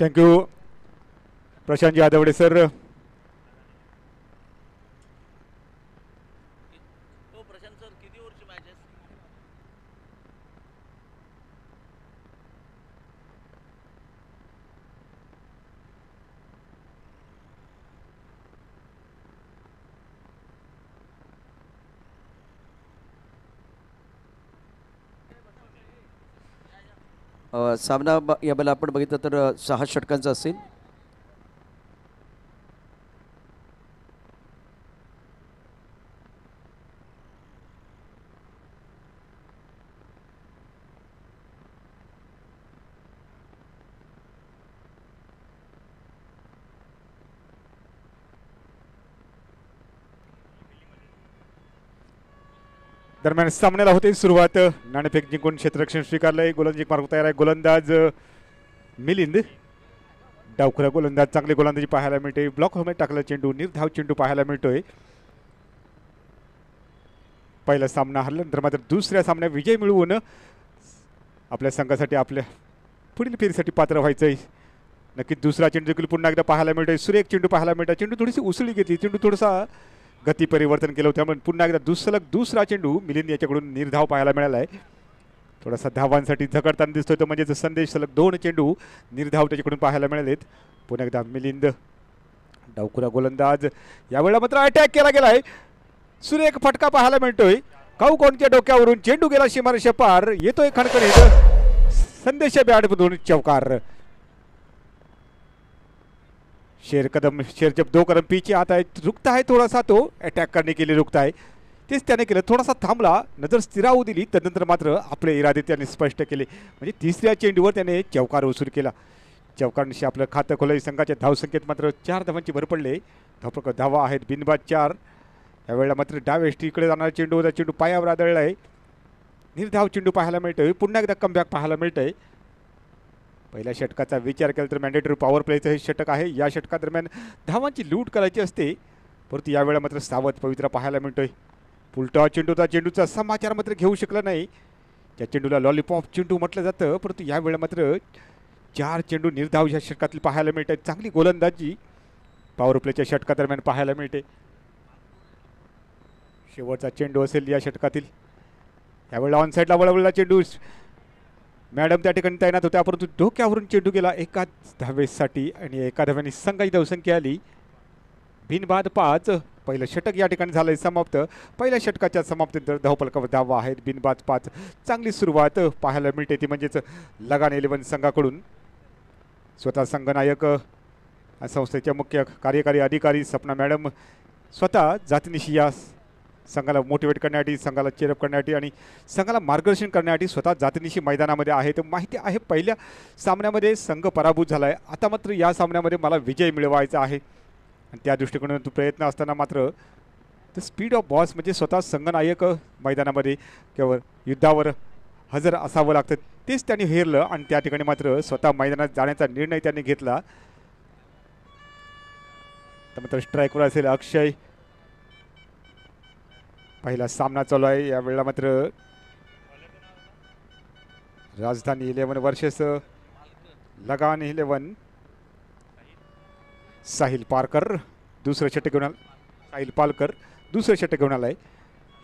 Thank you Prashant यादवडे sir. सामना यावेळेला आपण बघितलं तर 6 षटकांचा असेल. दरम्यान सामन्याला होते सुरुवात. नाणेफेक जिंकून क्षेत्ररक्षण स्वीकारलंय. गोलंदाजी मार्ग तयार आहे. गोलंदाज मिलिंद. डावखुरा गोलंदाज. चांगली गोलंदाजी पाहायला मिळते. ब्लॉक मध्ये टाकला चेंडू. निर्धाव चेंडू पाहायला मिळतोय. पहिला सामना हरल्यानंतर मात्र दुसऱ्या सामन्यात विजय मिळवून आपल्या संघासाठी आपल्या पुढील फेरीसाठी पात्र व्हायचंय. नक्कीच दुसरा चेंडू देखील पुन्हा एकदा पाहायला मिळतोय. सुरेख चेंडू पाहायला मिळतोय. चेंडू थोडीशी उसळी घेतली. चेंडू थोडासा गती परिवर्तन केलं होतं. त्यामुळे पुन्हा एकदा दुसरा चेंडू मिलिंद याच्याकडून निर्धाव पाहायला मिळाला आहे. थोडासा धावांसाठी झकडताना दिसतोय. तो म्हणजे संदेश सलग 2 चेंडू निर्धाव त्याच्याकडून पाहायला मिळालेत. पुन्हा एकदा मिलिंद. डावखुरा गोलंदाज. यावेळेला मात्र अटॅक केला गेलाय. सुरेख फटका पाहायला मिळतोय. काऊकोणच्या डोक्यावरून चेंडू गेला सीमारेषा पार. येतोय खणखणीत संदेश बॅटमधून चौकार. शेर जब 2 कदम पीछे आता है. रुकता है थोडासा. तो अटॅक करने के लिए रुकता है. तेच त्याने केलं. थोडासा थांबला. नजर स्थिरावू दिली. तदनंतर मात्र आपले इरादे त्याने स्पष्ट केले. म्हणजे तिसऱ्या चेंडूवर त्याने चौकार वसूल केला. चौकारांशी आपलं खातं खोलय. संघाच्या धावसंख्येत मात्र 4 धावांची भर पडले. धावा आहेत बिनबाद 4. यावेळेला मात्र डाव्या इकडे जाणारा चेंडू होता. चेंडू पायावर आदळलाय. निर्धाव चेंडू पाहायला मिळतोय. पुन्हा एकदा कमबॅक पाहायला मिळतंय. पहिल्या षटकाचा विचार केला तर मॅन्डेटरी पॉवर प्लेचं हे षटक आहे. या षटकादरम्यान धावांची लूट करायची असते. परंतु यावेळेला मात्र सावध पवित्रा पाहायला मिळतोय. पुलटा चेंडूचा चेंडूचा समाचार मात्र घेऊ शकला नाही. त्या चेंडूला लॉलीपॉप चेंडू म्हटलं जातं. परंतु यावेळेला मात्र 4 चेंडू निर्धाव या षटकातील पाहायला मिळत आहेत. चांगली गोलंदाजी पॉवर प्लेच्या षटकादरम्यान पाहायला मिळते. शेवटचा चेंडू असेल या षटकातील. यावेळेला ऑनसाईडला वळवलेला चेंडू. मॅडम त्या ठिकाणी तैनात होत्या. परंतु डोक्यावरून चेंडू गेला एकाच धावेसाठी आणि एका धाव्याने संघाची धावसंख्या आली बिनबाद 5. पहिलं षटक या ठिकाणी झालंय समाप्त. पहिल्या षटकाच्या समाप्तीनंतर धावफलकावर धावा आहेत बिनबाद 5. चांगली सुरुवात पाहायला मिळते ती म्हणजेच लगान 11 संघाकडून. स्वतः संघनायक संस्थेच्या मुख्य कार्यकारी अधिकारी सपना मॅडम स्वतः जातीनिशी या संघाला मोटिवेट करण्यासाठी, संघाला चेअरअप करण्यासाठी आणि संघाला मार्गदर्शन करण्यासाठी स्वतः जातीनिशी मैदानामध्ये आहे. तर माहिती आहे पहिल्या सामन्यामध्ये संघ पराभूत झाला आहे. आता मात्र या सामन्यामध्ये मला विजय मिळवायचा आहे आणि त्या दृष्टिकोनातून प्रयत्न असताना मात्र द स्पीड ऑफ बॉस म्हणजे स्वतः संघनायक मैदानामध्ये किंवा युद्धावर हजर असावं लागतं. तेच त्यांनी हेरलं आणि त्या ठिकाणी मात्र स्वतः मैदानात जाण्याचा निर्णय त्यांनी घेतला. तर मात्र स्ट्राईकवर असेल अक्षय. पहिला सामना चालू आहे. यावेळेला मात्र राजधानी 11 वर्सेस लगान 11. साहिल पारकर दुसरं षटक घेऊन साहिल पालकर दुसरं षटक घेऊन आलाय.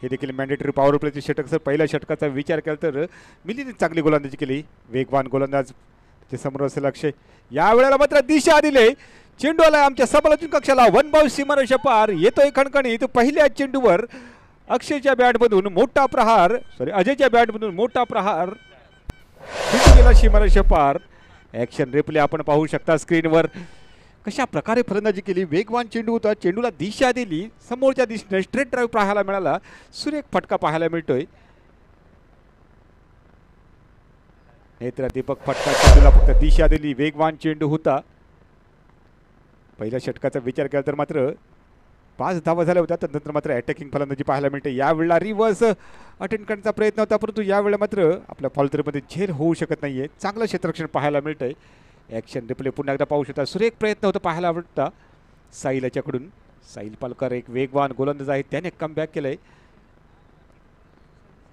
हे देखील मॅन्डेटरी पॉवर प्लेचे षटक. सर पहिल्या षटकाचा विचार केला तर मिलिंदने चांगली गोलंदाजी केली. वेगवान गोलंदाज ते समोर असेल अक्षय. यावेळेला मात्र दिशा दिले. चेंडू आलाय आमच्या सबलातून कक्षाला. 1 बाउल सीमारेषा पार. येतोय खणखणीत. पहिल्या चेंडूवर अक्षयच्या बॅटमधून मोठा प्रहार अजयच्या बॅटमधून मोठा प्रहार गेला सीमारेषा पार. ॲक्शन रिप्ले आपण पाहू शकता स्क्रीनवर. कशा प्रकारे फलंदाजी केली. वेगवान चेंडू होता. चेंडूला दिशा दिली. समोरच्या दिशेने स्ट्रेट ड्राईव्ह पाहायला मिळाला. सुरेख फटका पाहायला मिळतोय. नेत्र दीपक फटका. चेंडूला फक्त दिशा दिली. वेगवान चेंडू होता. पहिल्या षटकाचा विचार केला तर मात्र 5 धावा झाल्या होत्या. त्यानंतर मात्र अटॅकिंग फलंदाजी पाहायला मिळते. यावेळेला रिव्हर्स अटेंड करण्याचा प्रयत्न होता परंतु यावेळेला मात्र आपल्या फॉलतरीमध्ये झेल होऊ शकत नाहीये. चांगलं क्षेत्ररक्षण पाहायला मिळतंय. ॲक्शन रिप्ले पुन्हा एकदा पाहू शकता. सुरेख प्रयत्न होता पाहायला आवडता साहिल याच्याकडून. साहिल पालकर एक वेगवान गोलंदाज आहे. त्याने कमबॅक केलंय.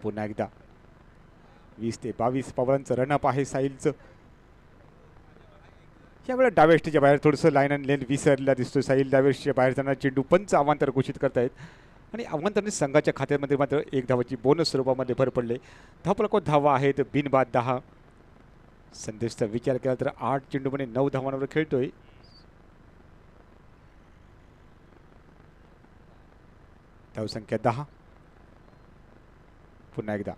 पुन्हा एकदा 20 ते 22 पावलांचं रनअप आहे साहिलचं. यावेळेला डाव्या यष्टीच्या बाहेर थोडंसं लाईन आणि लेन विसरलेला दिसतोय साहिल. डाव्या यष्टीच्या बाहेर जाणार चेंडू पंच अवांतर घोषित करतायत आणि अवांतरने संघाच्या खात्यामध्ये मात्र एक धावाची बोनस स्वरूपामध्ये भर पडले. धावफलकावर धावा आहेत बिनबाद 10. संदेशचा विचार केला तर 8 चेंडूमध्ये 9 धावांवर खेळतोय. धावसंख्या 10. पुन्हा एकदा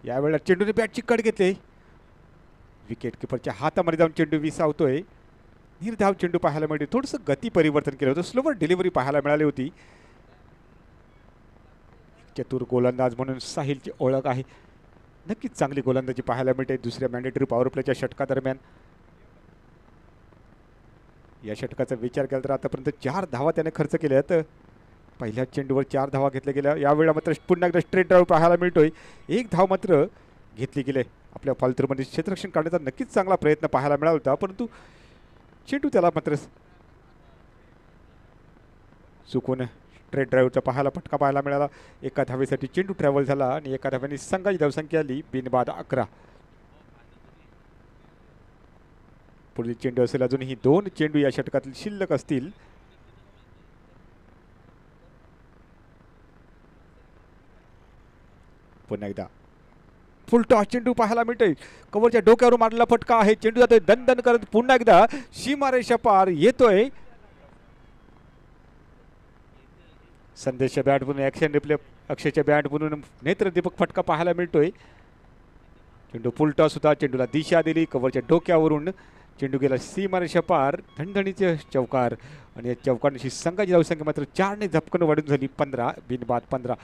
यावेळेला चेंडूने बॅटची कट घेतली. विकेट किपरच्या हातामध्ये जाऊन चेंडू विसावतोय. निर्धाव चेंडू पाहायला मिळते. थोडंसं गती परिवर्तन केलं होतं. स्लोवर डिलिव्हरी पाहायला मिळाली होती. चतुर गोलंदाज म्हणून साहिलची ओळख आहे. नक्कीच चांगली गोलंदाजी पाहायला मिळते दुसऱ्या मॅन्डेटरी पॉवर प्लेच्या षटकादरम्यान. या षटकाचा विचार केला तर आतापर्यंत 4 धावा त्याने खर्च केल्यात. पहिल्या चेंडूवर 4 धावा घेतल्या गेल्या. यावेळेला मात्र पुन्हा एकदा स्ट्रेट ड्राईव्ह पाहायला मिळतोय. 1 धाव मात्र घेतली गेली. आपल्या फालतूरमध्ये क्षेत्ररक्षण काढण्याचा नक्कीच चांगला प्रयत्न पाहायला मिळाला होता, परंतु चेंडू त्याला मात्र चुकून स्ट्रेट ड्राईव्हचा फटका पाहायला मिळाला. एका धावेसाठी चेंडू ट्रॅव्हल झाला आणि एका धाव्याने संघाची धावसंख्या आली बिनबाद 11. पुढील चेंडू असेल. अजूनही 2 चेंडू या षटकातील शिल्लक असतील. पुन्हा एकदा फुल टॉस चेंडू पाहायला मिळतोय. कव्हरच्या डोक्यावर मारलेला फटका आहे. चेंडू जातोय दणदण करत पुन्हा एकदा सीमारेषा पार येतोय. संदेशच्या बॅट बनून ॲक्शन रिप्ले अक्षयच्या बॅट बनून नेत्रदीपक फटका पाहायला मिळतोय. चेंडू फुल टॉस होता. चेंडूला दिशा दिली. कव्हरच्या डोक्यावरून चेंडू गेला सीमारेषा पार. धणधणीचे चौकार आणि या चौकारांशी संघाची धावसंख्या मात्र 4 ने झपकन वाढून झाली 15 बिनबाद 15.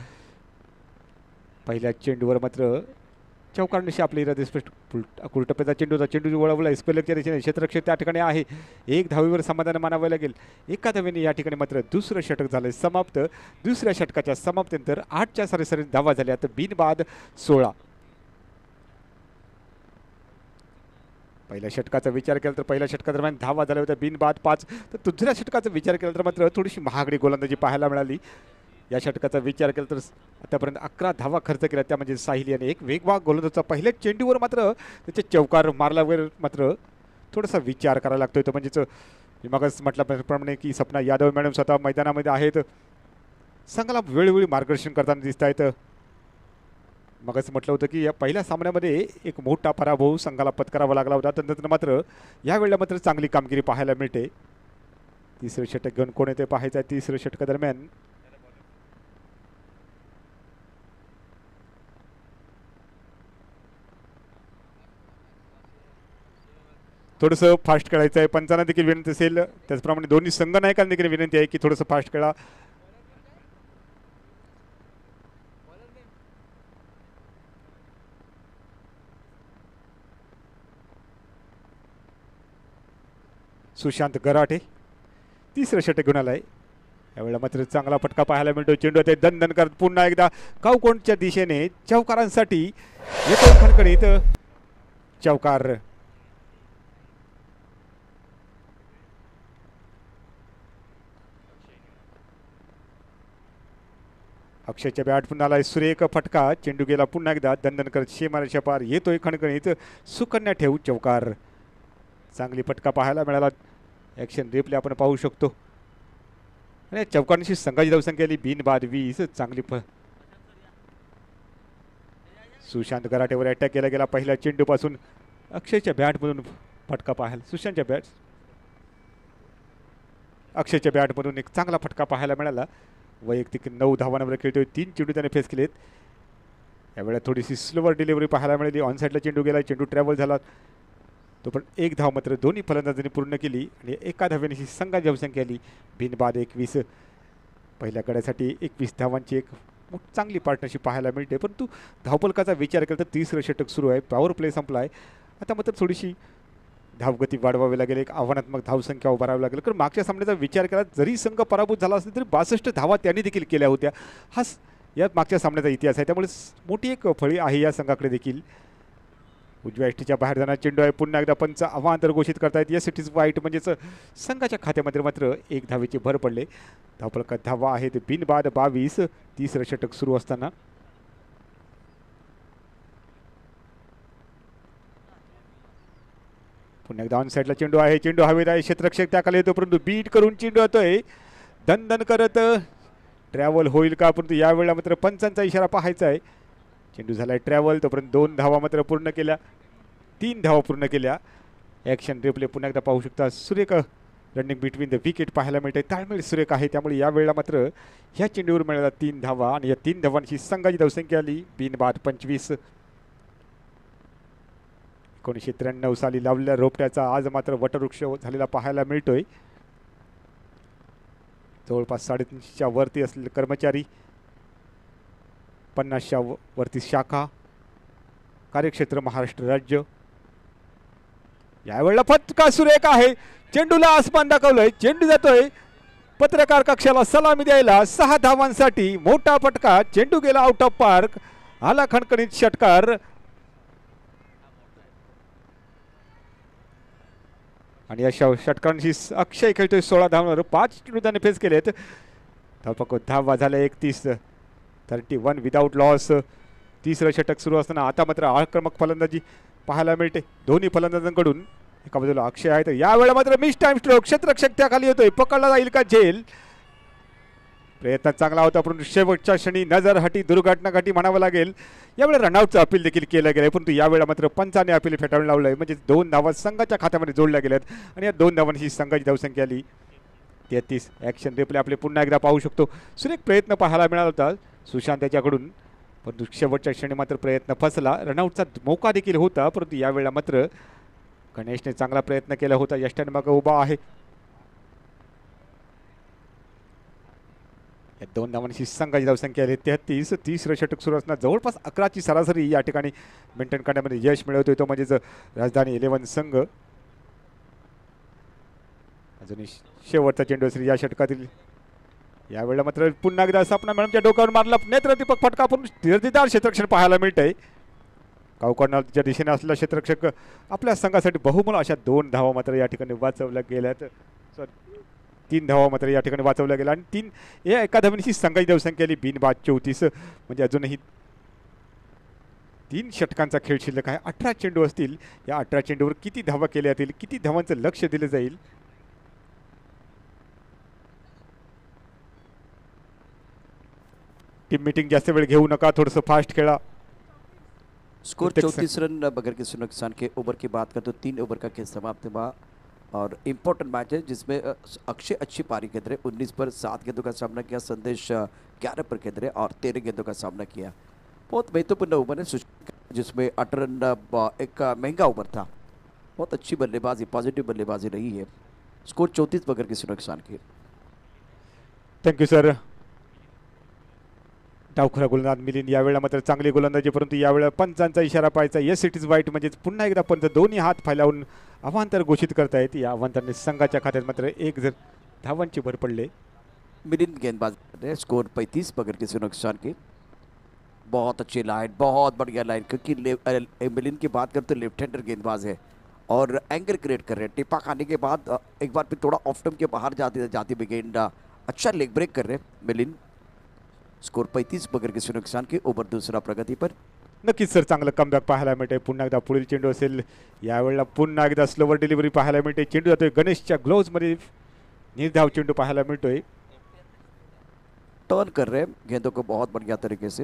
पहिल्या चेंडूवर मात्र चौकारांशी आपली इरादे स्पष्ट. कुलटप्प्याचा चेंडूचा चेंडू वळवला. स्पेलरच्या रेषेने क्षेत्ररक्षक त्या ठिकाणी आहे. 1 धावेवर समाधान मानावे लागेल. एका धावेने या ठिकाणी मात्र दुसरं षटक झालंय समाप्त. दुसऱ्या षटकाच्या समाप्तीनंतर 8च्या सरासरी धावा झाल्या तर बिनबाद 16. पहिल्या षटकाचा विचार केला तर पहिल्या षटकादरम्यान धावा झाल्या होत्या बिनबाद 5. तर दुसऱ्या षटकाचा विचार केला तर मात्र थोडीशी महागडी गोलंदाजी पाहायला मिळाली. या षटकाचा विचार केला तर आतापर्यंत 11 धावा खर्च केल्या. त्या म्हणजे साहिल याने एक वेगवान गोलंदाजचा पहिल्या चेंडूवर मात्र त्याचे चौकार मारल्यावर मात्र थोडासा विचार करायला लागतोय. तो म्हणजेच मी मगच म्हटल्याप्रमाणे की सपना यादव मॅडम स्वतः मैदानामध्ये आहेत. संघाला वेळोवेळी मार्गदर्शन करताना दिसत आहेत. मगच म्हटलं होतं की या पहिल्या सामन्यामध्ये एक मोठा पराभव संघाला पत्करावा लागला होता. तंत्र मात्र यावेळेला मात्र चांगली कामगिरी पाहायला मिळते. तिसरं षटक घेऊन कोण येते पाहायचं आहे. तिसरं षटकादरम्यान थोडंसं फास्ट खेळायचं आहे. पंचांना देखील विनंती असेल. त्याचप्रमाणे दोन्ही संघ नायकांना देखील विनंती आहे की थोडंसं फास्ट खेळा. सुशांत गराटे तिसरं षटक घेऊन आलाय. यावेळेला मात्र चांगला फटका पाहायला मिळतो. चेंडू ते दणदण करत पुन्हा एकदा कावकोणच्या दिशेने चौकारांसाठी येतो खणखणीत चौकार. अक्षयच्या बॅट पुन्हा आलाय. सुरेख फटका. चेंडू गेला पुन्हा एकदा दणदण करत सीमारेषा पार येतोय खणखणीत. सुकन्या ठेवू चौकार. चांगली फटका पाहायला मिळाला. ॲक्शन रिप्ले आपण पाहू शकतो. आणि चौकांशी संघाची धावसंख्या आली बिनबाद 20. चांगली सुशांत गराटेवर अटॅक केला गेला पहिल्या चेंडूपासून. अक्षयच्या बॅटमधून फटका पाहायला अक्षयच्या बॅटमधून एक चांगला फटका पाहायला मिळाला. वैयक्तिक 9 धावांवर खेळतोय. 3 चेंडू त्याने फेस केलेत. यावेळेला थोडीशी स्लोवर डिलिव्हरी पाहायला मिळाली. ऑन साईडला चेंडू गेला. चेंडू ट्रॅव्हल झाला. तो पण 1 धाव मात्र दोन्ही फलंदाजांनी पूर्ण केली आणि एका धावेने संघाची धावसंख्या आली बिनबाद 21. पहिल्या गड्यासाठी 21 धावांची एक चांगली पार्टनरशिप पाहायला मिळते. परंतु धावफलकाचा विचार केला तर तिसरं षटक सुरू आहे. पॉवर प्ले संपलाय. आता मात्र थोडीशी धावगती वाढवावी लागेल. एक आव्हानात्मक धावसंख्या उभारावी लागेल. कारण मागच्या सामन्याचा विचार केला जरी संघ पराभूत झाला असेल तरी 62 धावा त्यांनी देखील केल्या होत्या. हा या मागच्या सामन्याचा इतिहास आहे. त्यामुळे मोठी एक फळी आहे या संघाकडे देखील. उजव्या यष्टीच्या बाहेर जाणार चेंडू आहे. पुन्हा एकदा पंच अवांतर घोषित करतायत. यासाठीच वाईट म्हणजेच संघाच्या खात्यामध्ये मात्र 1 धावेची भर पडले. धावफलकात धावा आहेत बिनबाद 22. तिसरं षटक सुरू असताना पुन्हा एकदा ऑन साईडला चेंडू आहे, चेंडू हवेत आहे, क्षेत्ररक्षक त्याखाली येतो परंतु बीट करून चेंडू येतोय दणदण करत. ट्रॅव्हल होईल का, परंतु यावेळेला मात्र पंचांचा इशारा पाहायचा आहे. चेंडू झालाय ट्रॅव्हल, तोपर्यंत 2 धावा मात्र पूर्ण केल्या, 3 धावा पूर्ण केल्या. ॲक्शन रिप्ले पुन्हा एकदा पाहू शकता. सुरेख रनिंग बिटवीन द विकेट पाहायला मिळते, ताळमेळ सुरेख आहे. त्यामुळे यावेळेला मात्र ह्या चेंडूवर मिळाला 3 धावा आणि या 3 धावांची संघाची धावसंख्या आली बिनबाद 25. 1993 साली लावलेल्या रोपट्याचा आज मात्र वटवृक्ष झालेला पाहायला मिळतोय. जवळपास 350च्या वरती असलेले कर्मचारी, 50च्या वरती शाखा, कार्यक्षेत्र महाराष्ट्र राज्य. यावेळेला फटका सुरेख आहे, चेंडूला आसमान दाखवलंय, चेंडू जातोय पत्रकार कक्षाला सलामी द्यायला. 6 धावांसाठी मोठा फटका, चेंडू गेला आउट ऑफ पार्क, आला खणखणीत षटकार. आणि अशा षटकारांशी अक्षय खेळतोय 16 धावांवर, 5 चेंडू त्याने फेस केलेत. धावा झाल्या 31, 31 विदाऊट लॉस. तिसरं षटक सुरू असताना आता मात्र आक्रमक फलंदाजी पाहायला मिळते दोन्ही फलंदाजांकडून. एका बाजूला अक्षय आहे तर यावेळेला मात्र मिस टाइम स्ट्रोक, क्षेत्ररक्षक त्याखाली येतोय, पकडला जाईल का झेल. प्रयत्न चांगला होता परंतु शेवटच्या क्षणी नजर हटी, दुर्घटना घटी म्हणावं लागेल. यावेळेला रनआउटचं अपील देखील केलं गेलं परंतु यावेळेला मात्र पंचाने अपील फेटाळून लावलंय, म्हणजे 2 धावा संघाच्या खात्यामध्ये जोडल्या गेल्यात आणि या 2 धावांची संघाची धावसंख्या आली 33. ॲक्शन रिप्ले आपले पुन्हा एकदा पाहू शकतो. सुरेख प्रयत्न पाहायला मिळाला होता सुशांत याच्याकडून परंतु शेवटच्या क्षणी मात्र प्रयत्न फसला. रनआउटचा मौका देखील होता परंतु यावेळेला मात्र गणेशने चांगला प्रयत्न केला होता. यष्टाने मग उभा आहे. या 2 धावांची संघाची धावसंख्या आली 33. तिसरं षटक सुरू असताना जवळपास 11ची सरासरी या ठिकाणी मेंटेन करण्यामध्ये यश मिळवतोय तो म्हणजेच राजधानी 11 संघ. अजूनही शेवटचा चेंडू असेल या षटकातील. यावेळेला मात्र पुन्हा एकदा सपना मॅडमच्या डोक्यावर मारला नेत्रदीपक फटका, पण दर्जेदार क्षेत्ररक्षण पाहायला मिळतंय. गावकर्णाच्या दिशेने असलेला क्षेत्ररक्षक आपल्या संघासाठी बहुमोल अशा 2 धावा मात्र या ठिकाणी वाचवल्या गेल्यात. 3 धावा मात्र या ठिकाणी वाचवल्या गेल्या आणि 3 या एका धावांची संघाची धावसंख्या आली बिनबाद 34. म्हणजे अजूनही 3 षटकांचा खेळ शिल्लक आहे. 18 चेंडू असतील. या 18 चेंडूवर किती धावा केल्या जातील, किती धावांचं लक्ष दिलं जाईल. टीम मीटिंग जास्त वेळ घेऊ नका, थोडंसं फास्ट खेळा. स्कोर 34 रन बगैर किसी नुकसान के ओवर की बात करें तो 3 ओवर का खेल समाप्त हुआ और इम्पोर्टेंट मैच है जिसमें अक्षय अच्छी पारी खेल रहे, 19 पर 7 गेंदों का सामना किया, संदेश 11 पर खेल रहे और 13 गेंदों का सामना किया. बहुत महत्वपूर्ण ओवर है जिसमें 8 रन एक महंगा ओवर था. बहुत अच्छी बल्लेबाजी, पॉजिटिव बल्लेबाजी रही है. स्कोर 34 बगैर किसी नुकसान के. Thank you sir. डावखुरा गोलंदाज मिलिंद यावेळेला मात्र चांगली गोलंदाजी परंतु यावेळेला पंचांचा इशारा पाहायचा. येस इट इज वाईट, म्हणजेच पुन्हा एकदा पंच दोन्ही हात फैलावून अवांतर घोषित करतायत. या अवांतराने संघाच्या खात्यात मात्र 1 धावांची भर पडले. मिलिंद गेंदबाज, स्कोर 35 बगैर किसी नुकसान के. बहुत अच्छी लाइन, बहुत बढ़िया लाइन, क्योंकि मिलिंद की बात करते लेफ्ट हैंडर गेंदबाज है और एंगल क्रिएट कर रहे हैं. टिप्पा खाने के बाद एक बार फिर थोड़ा ऑफ स्टंप के बाहर जाती भी गेंद अच्छा लेग ब्रेक कर रहे हैं मिलिंद. स्कोर 35 बगैर किसी नुकसान के. ओव्हर दुसरा प्रगती पर. नक्कीच सर चांगलं कमबॅक पाहायला मिळते. पुन्हा एकदा पुढील चेंडू असेल. यावेळेला पुन्हा एकदा स्लोवर डिलिव्हरी पाहायला मिळते. चेंडू जातोय गणेशच्या ग्लोव्जमध्ये, निर्धाव चेंडू पाहायला मिळतोय. टर्न कर रहे हैं गेंदों को बहुत बढ़िया तरीके से.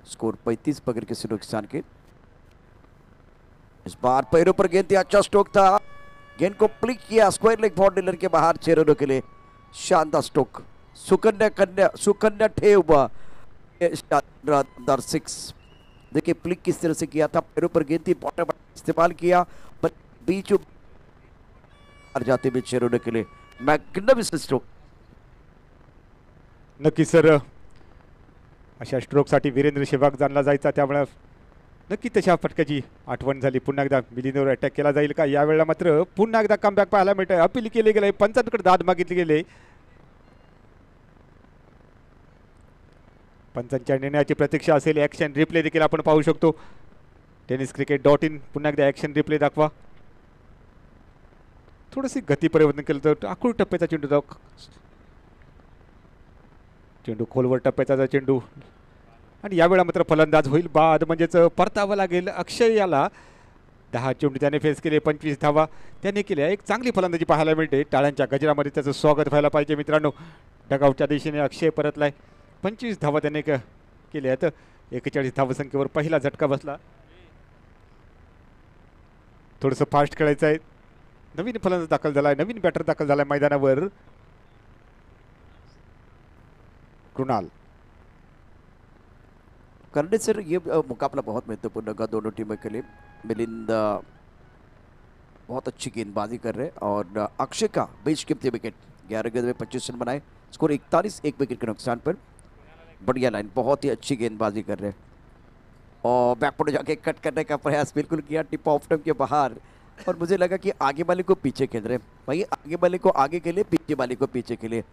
स्कोर 35 बगैर किसी नुकसान के. इस बार पैरों पर गेंद थी, अच्छा स्ट्रोक था, गेंद को प्लिक किया स्क्वायर लेग बॉल डीलर के बाहर 6 रनों के लिए. शानदार स्ट्रोक. सुकन्या ठेव 6. देखिए प्लिक किस तरह से किया था, पैरों पर गेंद थी, बॉटम इस्तेमाल किया पर बीच जाते हुए 6 रनों के लिए. Magnificent stroke. नक्की सर अशा स्ट्रोकसाठी वीरेंद्र शेवाग जाणला जायचा, त्यामुळे नक्की तशा फटक्याची आठवण झाली. पुन्हा एकदा मिलिंदवर अटॅक केला जाईल का. यावेळेला मात्र पुन्हा एकदा कमबॅक पाहायला मिळतंय. अपील केले गेले, पंचांकडे दाद मागितले गेले. पंचांच्या निर्णयाची प्रतीक्षा असेल. ॲक्शन रिप्ले देखील आपण पाहू शकतो. tenniscricket.in. पुन्हा एकदा ॲक्शन रिप्ले दाखवा. थोडंसं गती परिवर्तन केलं तर आखूड टप्प्याचा चेंडू, चेंडू खोलवर टप्प्याचा चेंडू आणि यावेळेला मात्र फलंदाज होईल बाद, म्हणजेच परतावं लागेल अक्षय याला. 10 चेंडू त्याने फेस केले, 25 धावा त्याने केल्या. एक चांगली फलंदाजी पाहायला मिळते. टाळ्यांच्या गजरामध्ये त्याचं स्वागत व्हायला पाहिजे मित्रांनो. डगआउटच्या दिशेने अक्षय परतलाय. 25 धावा त्याने केल्या आहेत. 41 धावसंख्येवर पहिला झटका बसला. थोडंसं फास्ट खेळायचं आहे. नवीन फलंदाज दाखल झालाय, नवीन बॅटर दाखल झालाय मैदानावर. कृणाल करने सर ये मुकाबला बहुत महत्वपूर्ण होगा दोनों टीमों के लिए। मिलिंद बहुत अच्छी गेंदबाजी कर रहे हैं और अक्षय का बेशकीमती विकेट, 11 गेंद में 25 रन बनाए, स्कोर 41, 1 विकेट के नुकसान पर। बढ़िया लाइन, बहुत ही अच्छी गेंदबाजी कर रहे हैं और बैकफुट जाके कट करने का प्रयास बिल्कुल किया, टिप ऑफ टाइम के बाहर। और मुझे लगा कि आगे वाले को पीछे खेल रहे हैं भाई, आगे वाले को आगे के लिए, पीछे वाले को पीछे के लिए,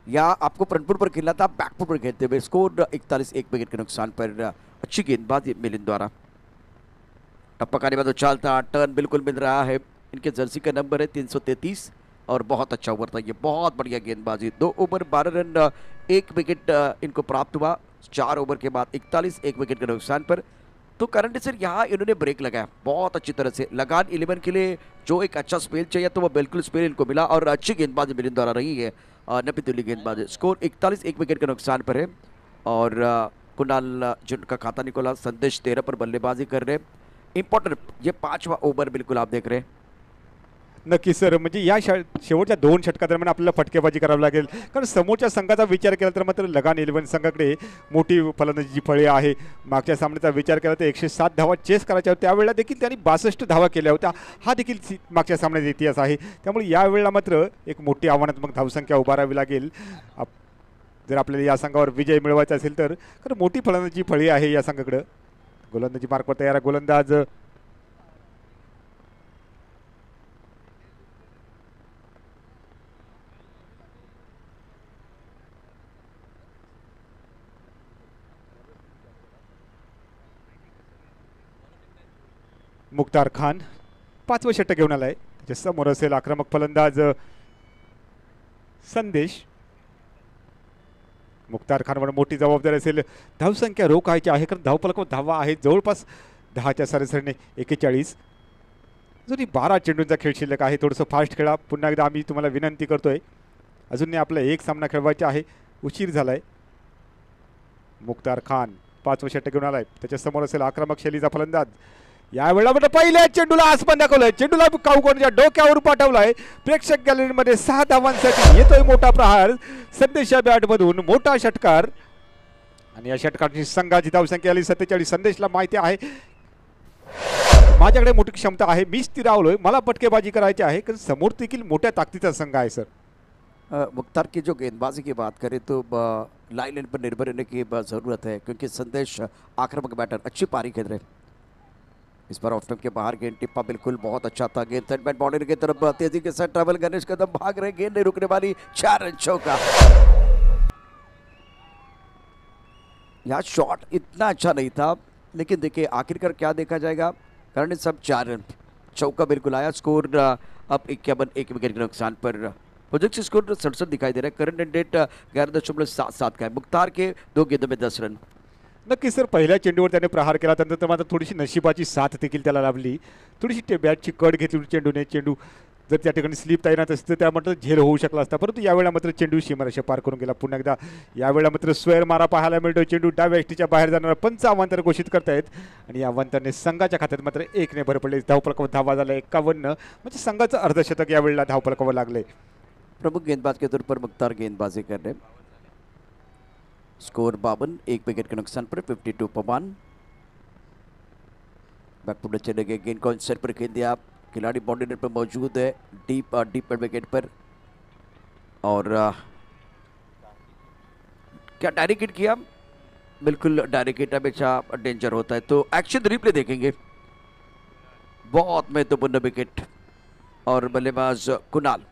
या आपको फ्रंट फुट पर खेलना था, बैक फुट पर खेलते हुए। स्कोर 41, 1 विकेट के नुकसान पर। अच्छी गेंदबाजी मिलिंद द्वारा। टप्पकाने में तो चलता टर्न बिल्कुल मिल रहा है। इनके जर्सी का नंबर है 333 और बहुत अच्छा ओवर था ये, बहुत बढ़िया गेंदबाजी। 2 ओवर 12 रन 1 विकेट इनको प्राप्त हुआ। 4 ओवर के बाद 41, 1 विकेट के नुकसान पर। तो करंट सर यहाँ इन्होंने ब्रेक लगाया बहुत अच्छी तरह से। लगान 11 के लिए जो एक अच्छा स्पेल चाहिए तो वो बिल्कुल स्पेल इनको मिला और अच्छी गेंदबाजी मिलिंद द्वारा रही है। नपीतुली गेंदबाजी। स्कोर 41, 1 विकेट के नुकसान पर है। और कुणाल जिनका खाता निकोला, संदेश 13 पर बल्लेबाजी कर रहे हैं। इंपॉर्टंट ये 5वां ओवर बिल्कुल आप देख रहे हैं। नक्की सर, म्हणजे या शेवटच्या 2 षटकादरम्यान आपल्याला फटकेबाजी करावी लागेल, कारण समोरच्या संघाचा विचार केला तर मात्र लगान 11 संघाकडे मोठी फलंदाजीची फळी आहे. मागच्या सामन्याचा विचार केला तर 107 धावा चेस करायच्या होत्या, त्यावेळेला देखील त्यांनी 62 धावा केल्या होत्या. हा देखील मागच्या सामन्याचा इतिहास आहे. त्यामुळे यावेळेला मात्र एक मोठी आव्हानात्मक धावसंख्या उभारावी लागेल जर आपल्याला या संघावर विजय मिळवायचा असेल तर. कारण मोठी फलंदाजीची फळी आहे या संघाकडे. गोलंदाजी मार्कवर तयार आहे गोलंदाज मुख्तार खान. 5वं षटक घेऊन आलाय. त्याच्या समोर असेल आक्रमक फलंदाज संदेश. मुख्तार खानवर मोठी जबाबदारी असेल. धावसंख्या रोखायची आहे, कारण धावफलकावर धावा आहे जवळपास 10च्या सरासरीने 41. अजूनही 12 चेंडूंचा खेळ शिल्लक आहे. थोडंसं फास्ट खेळा. पुन्हा एकदा आम्ही तुम्हाला विनंती करतोय. अजूनही आपला एक सामना खेळवायचा आहे, उशीर झालाय. मुख्तार खान 5वं षटक घेऊन आलाय. त्याच्या समोर असेल आक्रमक शैलीचा फलंदाज. यावेळेला म्हणजे पहिल्या चेंडूला आसमान दाखवलंय. चेंडूला काऊकोनच्या डोक्यावर पाठवलाय. प्रेक्षक गॅलरीमध्ये 6 धावांसाठी येतोय मोठा प्रहार. संदेशच्या बॅटमधून मोठा षटकार आणि या षटकाची संघाची धावसंख्या आली 47. संदेशला माहिती आहे माझ्याकडे मोठी क्षमता आहे, मीच स्थिरावलोय, मला पटकेबाजी करायची आहे, कारण समोर देखील मोठ्या ताकदीचा संघ आहे सर. मुख्तार की जो गेंदबाजी की बात करें तो लाइन पर निर्भर रहने की ज़रूरत है, क्योंकि संदेश आक्रामक बैटर, अच्छी पारी खेल रहे। इस बार ऑफ स्टंप के बाहर गेंद टिप्पा बिल्कुल बहुत अच्छा था। गेंद सेटमेंट बाउंड्री की तरफ तेजी के साथ ट्रैवल गणेश कदम भाग रहे, गेंद नहीं रुकने वाली, 4 रन चौका। यहाँ शॉट इतना अच्छा नहीं था, लेकिन देखिए आखिरकार क्या देखा जाएगा, कारण सब 4 रन चौका बिल्कुल आया। स्कोर अब 51, 1 विकेट के नुकसान पर। प्रोजेक्ट स्कोर 67 दिखाई दे रहा है। करंट डेट 11.77 का है। मुख्तार के 2 गेंदों में 10 रन। नक्की सर, पहिल्या चेंडूवर त्याने प्रहार केला, त्यानंतर मात्र थोडीशी नशिबाची साथ देखील त्याला लाभली. थोडीशी बॅटची कट घेतली चेंडूने. चेंडू जर त्या ठिकाणी स्लिप तैनात असते तर त्यामध्ये झेल होऊ शकला असता, परंतु यावेळेला मात्र चेंडू सीमारेषा पार करून गेला. पुन्हा एकदा यावेळेला मात्र स्क्वेअर मारा पाहायला मिळतो. चेंडू डाव्या एष्टीच्या बाहेर जाणारा पंच अवांतर घोषित करतायत आणि या अवांतरने संघाच्या खात्यात मात्र 1 ने भर पडले. धावफलकावर धावा झाला 51, म्हणजे संघाचं अर्धशतक यावेळेला धावफलकावर लागले. प्रमुख गेंदबाज के तौर पर मुख्तार गेंदबाजी कर रहे। स्कोर 52, 1 विकेट के नुकसान पर 52 पर 1। बैकफुट चले गए, गेंद को सेट पर खेल दिया। खिलाड़ी बाउंड्री पर मौजूद है, डीप विकेट पर। और क्या डायरेक्ट हिट किया? बिल्कुल डायरेक्ट हिट हमेशा डेंजर होता है, तो एक्शन रिप्ले देखेंगे। बहुत महत्वपूर्ण विकेट और बल्लेबाज Kunal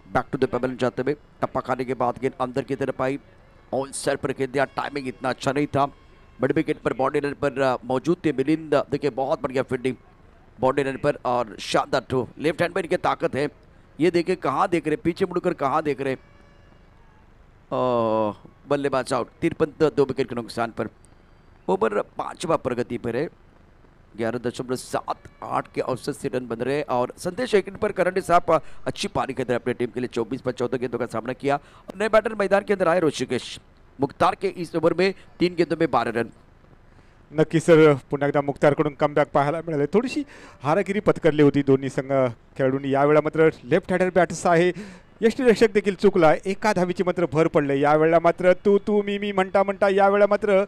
back to the pavilion जाते हुए टप्पा खाने के बाद गेंद अंदर की तरफ आई, ऑन सर पर खेल दिया। टाइमिंग इतना अच्छा नहीं था। बड़े विकेट पर बॉडी रन पर मौजूद थे मिलिंद। देखिए बहुत बढ़िया फील्डिंग बॉडी रन पर और शानदार थ्रो। लेफ्ट हैंड में इनकी ताकत है। ये देखिए कहाँ देख रहे, पीछे मुड़कर कहाँ देख रहे। बल्लेबाज आउट। 53, 2 विकेट के नुकसान पर। ओवर 5वां प्रगति पर है। 11.78 के औसत से रन बन रहे और संदेश एक पर करंट साहब अच्छी पारी के अंदर अपने टीम के लिए 24 पर 14 गेंदों का सामना किया और नए बैटर मैदान के अंदर आए ऋषिकेश मुख्तार के इस ओव्हर में 3 गेंदों में 12 रन. नक्की सर, पुन्हा एकदा मुख्तारकडून कमबॅक पाहायला मिळाले. थोडीशी हारागिरी पत्करली होती दोन्ही संघ खेळाडूंनी. यावेळेला मात्र लेफ्ट हँडर बॅटर्स आहे, यष्टीरक्षक देखील चुकला. एका धावीची मात्र भर पडले. यावेळेला मात्र तू तू मी म्हणता म्हणता यावेळेला मात्र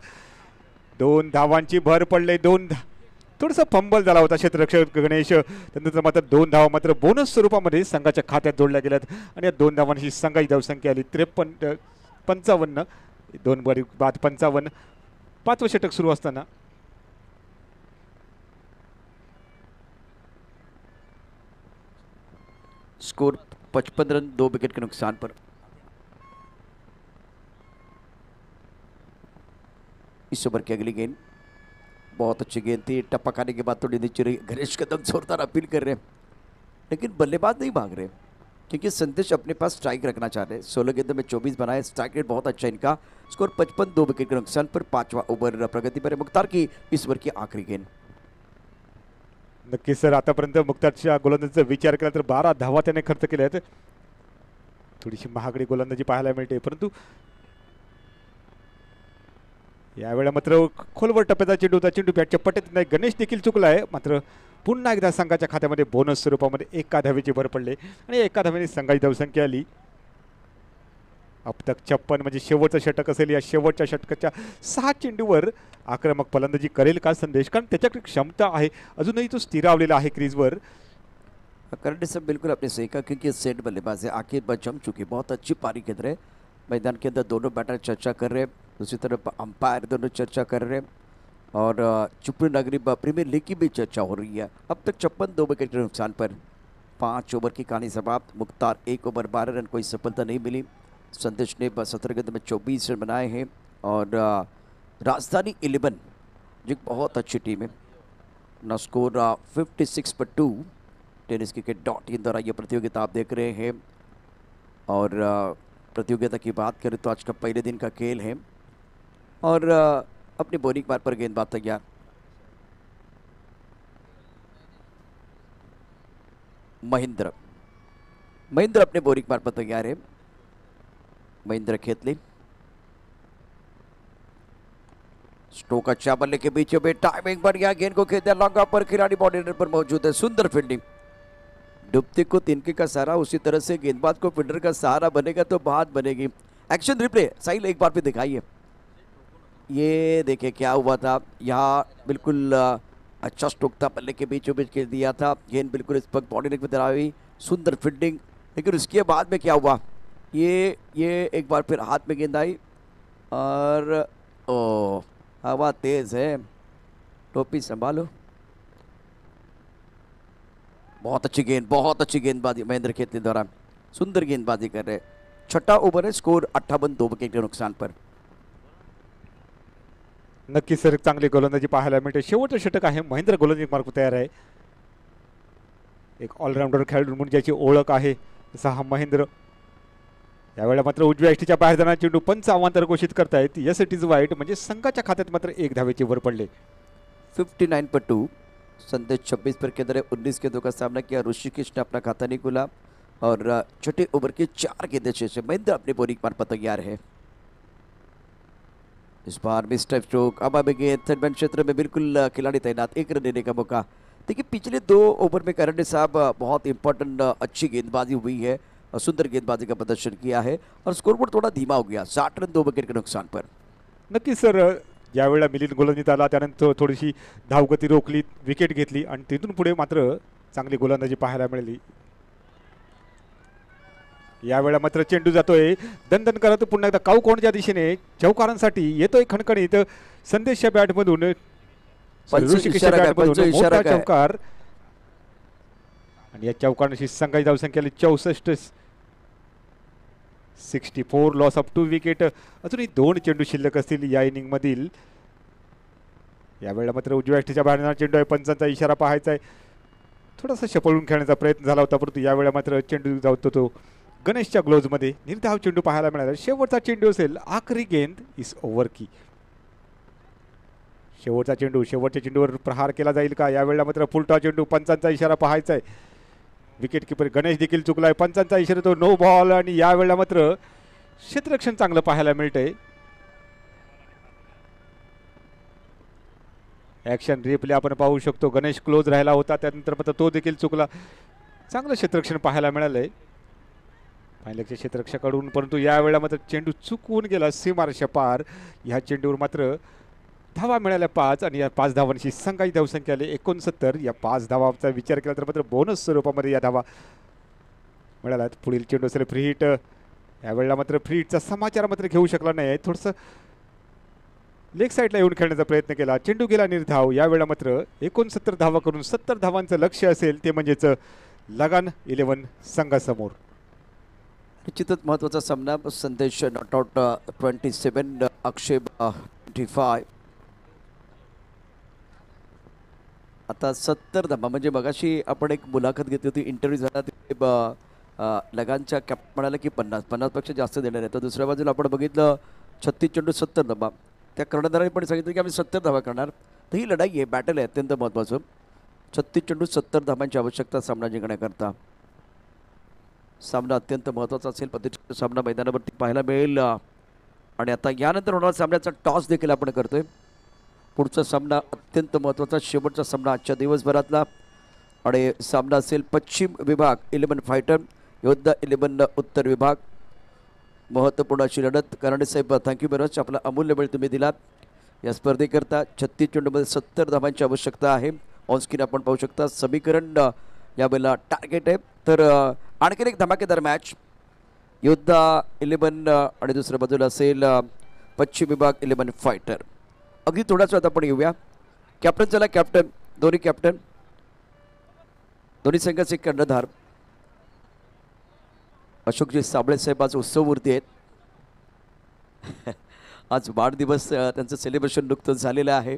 2 धावांची भर पडले. थोडासा फंबल झाला होता क्षेत्ररक्षक गणेश. त्यानंतर मात्र 2 धावा मात्र बोनस स्वरूपामध्ये संघाच्या खात्यात जोडल्या गेल्यात आणि या 2 धावांची संघाची धावसंख्या आली 55. 2 बरी बाद 55. 5वं षटक सुरू असताना स्कोर 55 रन 2 विकेट के नुकसान पर. इस ओवर की अगली गेंद बहुत अच्छी गेंद थी. टप्पा खाने के बाद थोड़ी नीचे रही. गणेश कदम जोरदार अपील कर रहे हैं लेकिन बल्लेबाज नहीं भाग रहे क्योंकि संदेश अपने पास स्ट्राइक रखना चाह रहे हैं. 16 गेंदों में 24 बनाए. स्ट्राइक रेट बहुत अच्छा इनका. स्कोर 55 2 विकेट के नुकसान पर. 5वां ओवर प्रगति पर. मुख्तार की इस ओवर की आखिरी गेंद. नक्कीच सर, आतापर्यंत मुख्तारच्या गोलंदाजीचा विचार केला तर 12 धावा त्याने खर्च केल्या आहेत. थोडीशी महागडी गोलंदाजी पाहायला मिळते परंतु यावेळेला मात्र खोलवर टप्प्याचा चेंडू होता. चेंडू बॅटच्या पट्ट्यात नाही. गणेश देखील चुकला आहे. मात्र पुन्हा एकदा संघाच्या खात्यामध्ये बोनस स्वरूपामध्ये एका धावेची भर पडले आणि एका धावेने संघाची धावसंख्या आली अब तक 56. म्हणजे शेवटचं षटक असेल. या शेवटच्या षटकाच्या 6 चेंडूवर आक्रमक फलंदाजी करेल का संदेश, कारण त्याच्याकडे क्षमता आहे. अजूनही तो स्थिरावलेला आहे क्रीजवर. करंट सब बिल्कुल आपने सही कहा क्योंकि सेट बल्लेबाज है. आखिर जम चुकी. बहुत अच्छी पारी खेल रहे. मैदान के अंदर दोनों बैटर चर्चा कर रहे हैं. दूसरी तरफ अंपायर दोनों चर्चा कर रहे हैं और चुपड़ी नगरी प्रीमियर लीग की भी चर्चा हो रही है. अब तक 56 2 विकेट के नुकसान पर. 5 ओवर की कहानी समाप्त. मुख्तार 1 ओवर 12 रन, कोई सफलता नहीं मिली. संदेश ने 17 गेंदों में 24 रन बनाए हैं और राजधानी 11 जो बहुत अच्छी टीम है ना. Score 56 per 2. Tennis cricket .in द्वारा ये प्रतियोगिता आप देख रहे हैं और प्रतियोगिता की बात करें तो आज का पहले दिन का खेल है और अपनी बॉलिंग बार पर गेंदबाज तैयार. महेंद्र अपने बॉलिंग बार पर तैयार है. महेंद्र खेतली. स्ट्रोक अच्छा बल्ले के बीच में टाइमिंग बढ़िया. गेंद को खेलते लॉन्ग पर खिलाड़ी बॉडी पर मौजूद है. सुंदर फील्डिंग. डुबती को तिनके का सहारा उसी तरह से गेंदबाज को फील्डर का सहारा बनेगा तो बात बनेगी. एक्शन रिप्ले साहिल एक बार भी दिखाइए. ये देखिए क्या हुआ था. यहाँ बिल्कुल अच्छा स्ट्रोक था. बल्ले के बीचों बीच खेल दिया था. गेंद बिल्कुल इस वक्त बॉडी नेक में दराई. सुंदर फील्डिंग. लेकिन उसके बाद में क्या हुआ, ये एक बार फिर हाथ में गेंद आई और ओ हवा तेज है. टोपी संभालो. बहुत अच्छी गेंदबाजी महेंद्र खेतली द्वारा. सुंदर गेंदबाजी कर रहे. 6ठा ओवर है. स्कोर 58 2 विकेट के नुकसान पर. नक्की सर, चांगली गोलंदाजी पाहायला मिळते. शेवटचं षटक आहे. महेंद्र गोलंदाजी मार्ग तयार आहे. एक ऑलराऊंडर खेळाडू म्हणून ज्याची ओळख आहे तसा हा महेंद्र. यावेळेला मात्र उजव्या यष्टीच्या बाहेर जाणारा चेंडू पंच अवांतर घोषित करतायत. यस इट इज वाईट. म्हणजे संघाच्या खात्यात मात्र 1 धावेची भर पडले. 59 पर 2. संदेश 26 पर के अंदर 19 गेंदों का सामना किया. ऋषिकेश ने अपना खाता नहीं खुला और छठे ओवर के 4 गेंदें शेष है. महेंद्र अपने बॉलिंग पर तैयार है. इस बार मिस्टर स्ट्रोक. अब गेंद थर्ड क्षेत्र में बिल्कुल खिलाड़ी तैनात. 1 रन देने का मौका. देखिए पिछले 2 ओवर में करंट साहब बहुत इंपॉर्टेंट अच्छी गेंदबाजी हुई है और सुंदर गेंदबाजी का प्रदर्शन किया है और स्कोरबोर्ड थोड़ा धीमा हो गया. 60 रन 2 विकेट के नुकसान पर. नक्की सर, ज्यावेळेला मिलिंद गोलंदाजीत आला त्यानंतर थोडीशी धावगती रोखली, विकेट घेतली आणि तिथून पुढे मात्र चांगली गोलंदाजी पाहायला मिळाली. यावेळेला मात्र चेंडू जातोय दणदण करत पुन्हा एकदा काऊकोणच्या दिशेने. चौकारांसाठी येतोय खणखणीत. संदेशच्या बॅटमधून ऋषिकेशच्या बॅटमधून मोठा चौकार आणि या चौकारांशी संघाची धावसंख्या 64. 64. Loss of 2 wicket. अजूनही 2 चेंडू शिल्लक असतील या इनिंग मधील. यावेळेला मात्र उजव्या यष्टीच्या बाहेर जाणारा चेंडू आहे. पंचांचा इशारा पाहायचा आहे. थोडासा शपळून खेळण्याचा प्रयत्न झाला होता परंतु यावेळेला मात्र चेंडू जातो तो गणेशच्या ग्लोव्जमध्ये. निर्धाव चेंडू पाहायला मिळाला. शेवटचा चेंडू असेल. आखरी गेंद इज ओव्हर की. शेवटचा चेंडू, शेवटच्या चेंडूवर प्रहार केला जाईल का? यावेळेला मात्र फुलटॉ चेंडू, पंचांचा इशारा पाहायचा आहे. विकेट किपर गणेश देखील चुकलाय, पंचांचा इशारा तो नो बॉल. आणि यावेळेला मात्र क्षेत्ररक्षण चांगलं पाहायला मिळतंय. ॲक्शन रिप्ले आपण पाहू शकतो. गणेश क्लोज राहिला होता, त्यानंतर मात्र तो देखील चुकला. चांगलं क्षेत्ररक्षण पाहायला मिळालंय पाहिल्याच्या क्षेत्ररक्षकाकडून, परंतु यावेळेला मात्र चेंडू चुकवून गेला सीमारेषा पार. ह्या चेंडूवर मात्र धावा मिळाल्या 5 आणि या 5 धावांची संघाची धावसंख्या आली 69. या 5 धावांचा विचार केला तर मात्र बोनस स्वरूपामध्ये या धावा मिळाल्या. पुढील चेंडू असेल फ्री हिट. यावेळेला मात्र फ्री हिटचा समाचार मात्र घेऊ शकला नाही. थोडंसं लेग साईडला येऊन खेळण्याचा प्रयत्न केला, चेंडू गेला निर्धाव. यावेळेला मात्र 69 धावा करून 70 धावांचं लक्ष्य असेल ते म्हणजेच लगान 11 संघासमोर. निश्चितच महत्त्वाचा सामना. संदेश नॉट आउट 27, अक्षय 25. आता 70 धावा म्हणजे मगाशी आपण एक मुलाखत घेतली होती, इंटरव्ह्यू झाला ते लगानच्या कॅप्टन म्हणाला की 50पेक्षा जास्त देणार आहे. तर दुसऱ्या बाजूला आपण बघितलं 36 चेंडू 70 धावा. त्या कर्णधारांनी पण सांगितलं की आम्ही 70 धावा करणार. तर ही लढाई आहे, बॅटल आहे अत्यंत महत्त्वाचं. 36 चेंडू 70 धावांची आवश्यकता सामना जिंकण्याकरता. सामना अत्यंत महत्त्वाचा असेल. पद्धतीचा सामना मैदानावरती पाहायला मिळेल. आणि आता यानंतर होणारा सामन्याचा टॉस देखील आपण करतोय. पुढचा सामना अत्यंत महत्त्वाचा, शेवटचा सामना आजच्या दिवसभरातला. आणि सामना असेल पश्चिम विभाग 11 फायटर योद्धा 11 उत्तर विभाग. महत्त्वपूर्ण अशी लढत. कराडे साहेब थँक्यू व्हेरी मच, आपला अमूल्य वेळ तुम्ही दिलात या स्पर्धेकरता. 36 चेंडूमध्ये 70 धावांची आवश्यकता आहे. ऑनस्क्रीन आपण पाहू शकता समीकरण यावेळेला टार्गेट आहे. तर आणखीन एक धमाकेदार मॅच. योद्धा 11 आणि दुसऱ्या बाजूला असेल पश्चिम विभाग 11 फायटर. अगदी थोड्याच वेळात आपण येऊया. कॅप्टन चला, कॅप्टन दोन्ही कॅप्टन, दोन्ही संघाचे कर्णधार अशोकजी साबळे साहेब आज उत्सवमूर्ती आहेत. आज वाढदिवस त्यांचं सेलिब्रेशन नुकतंच झालेलं आहे.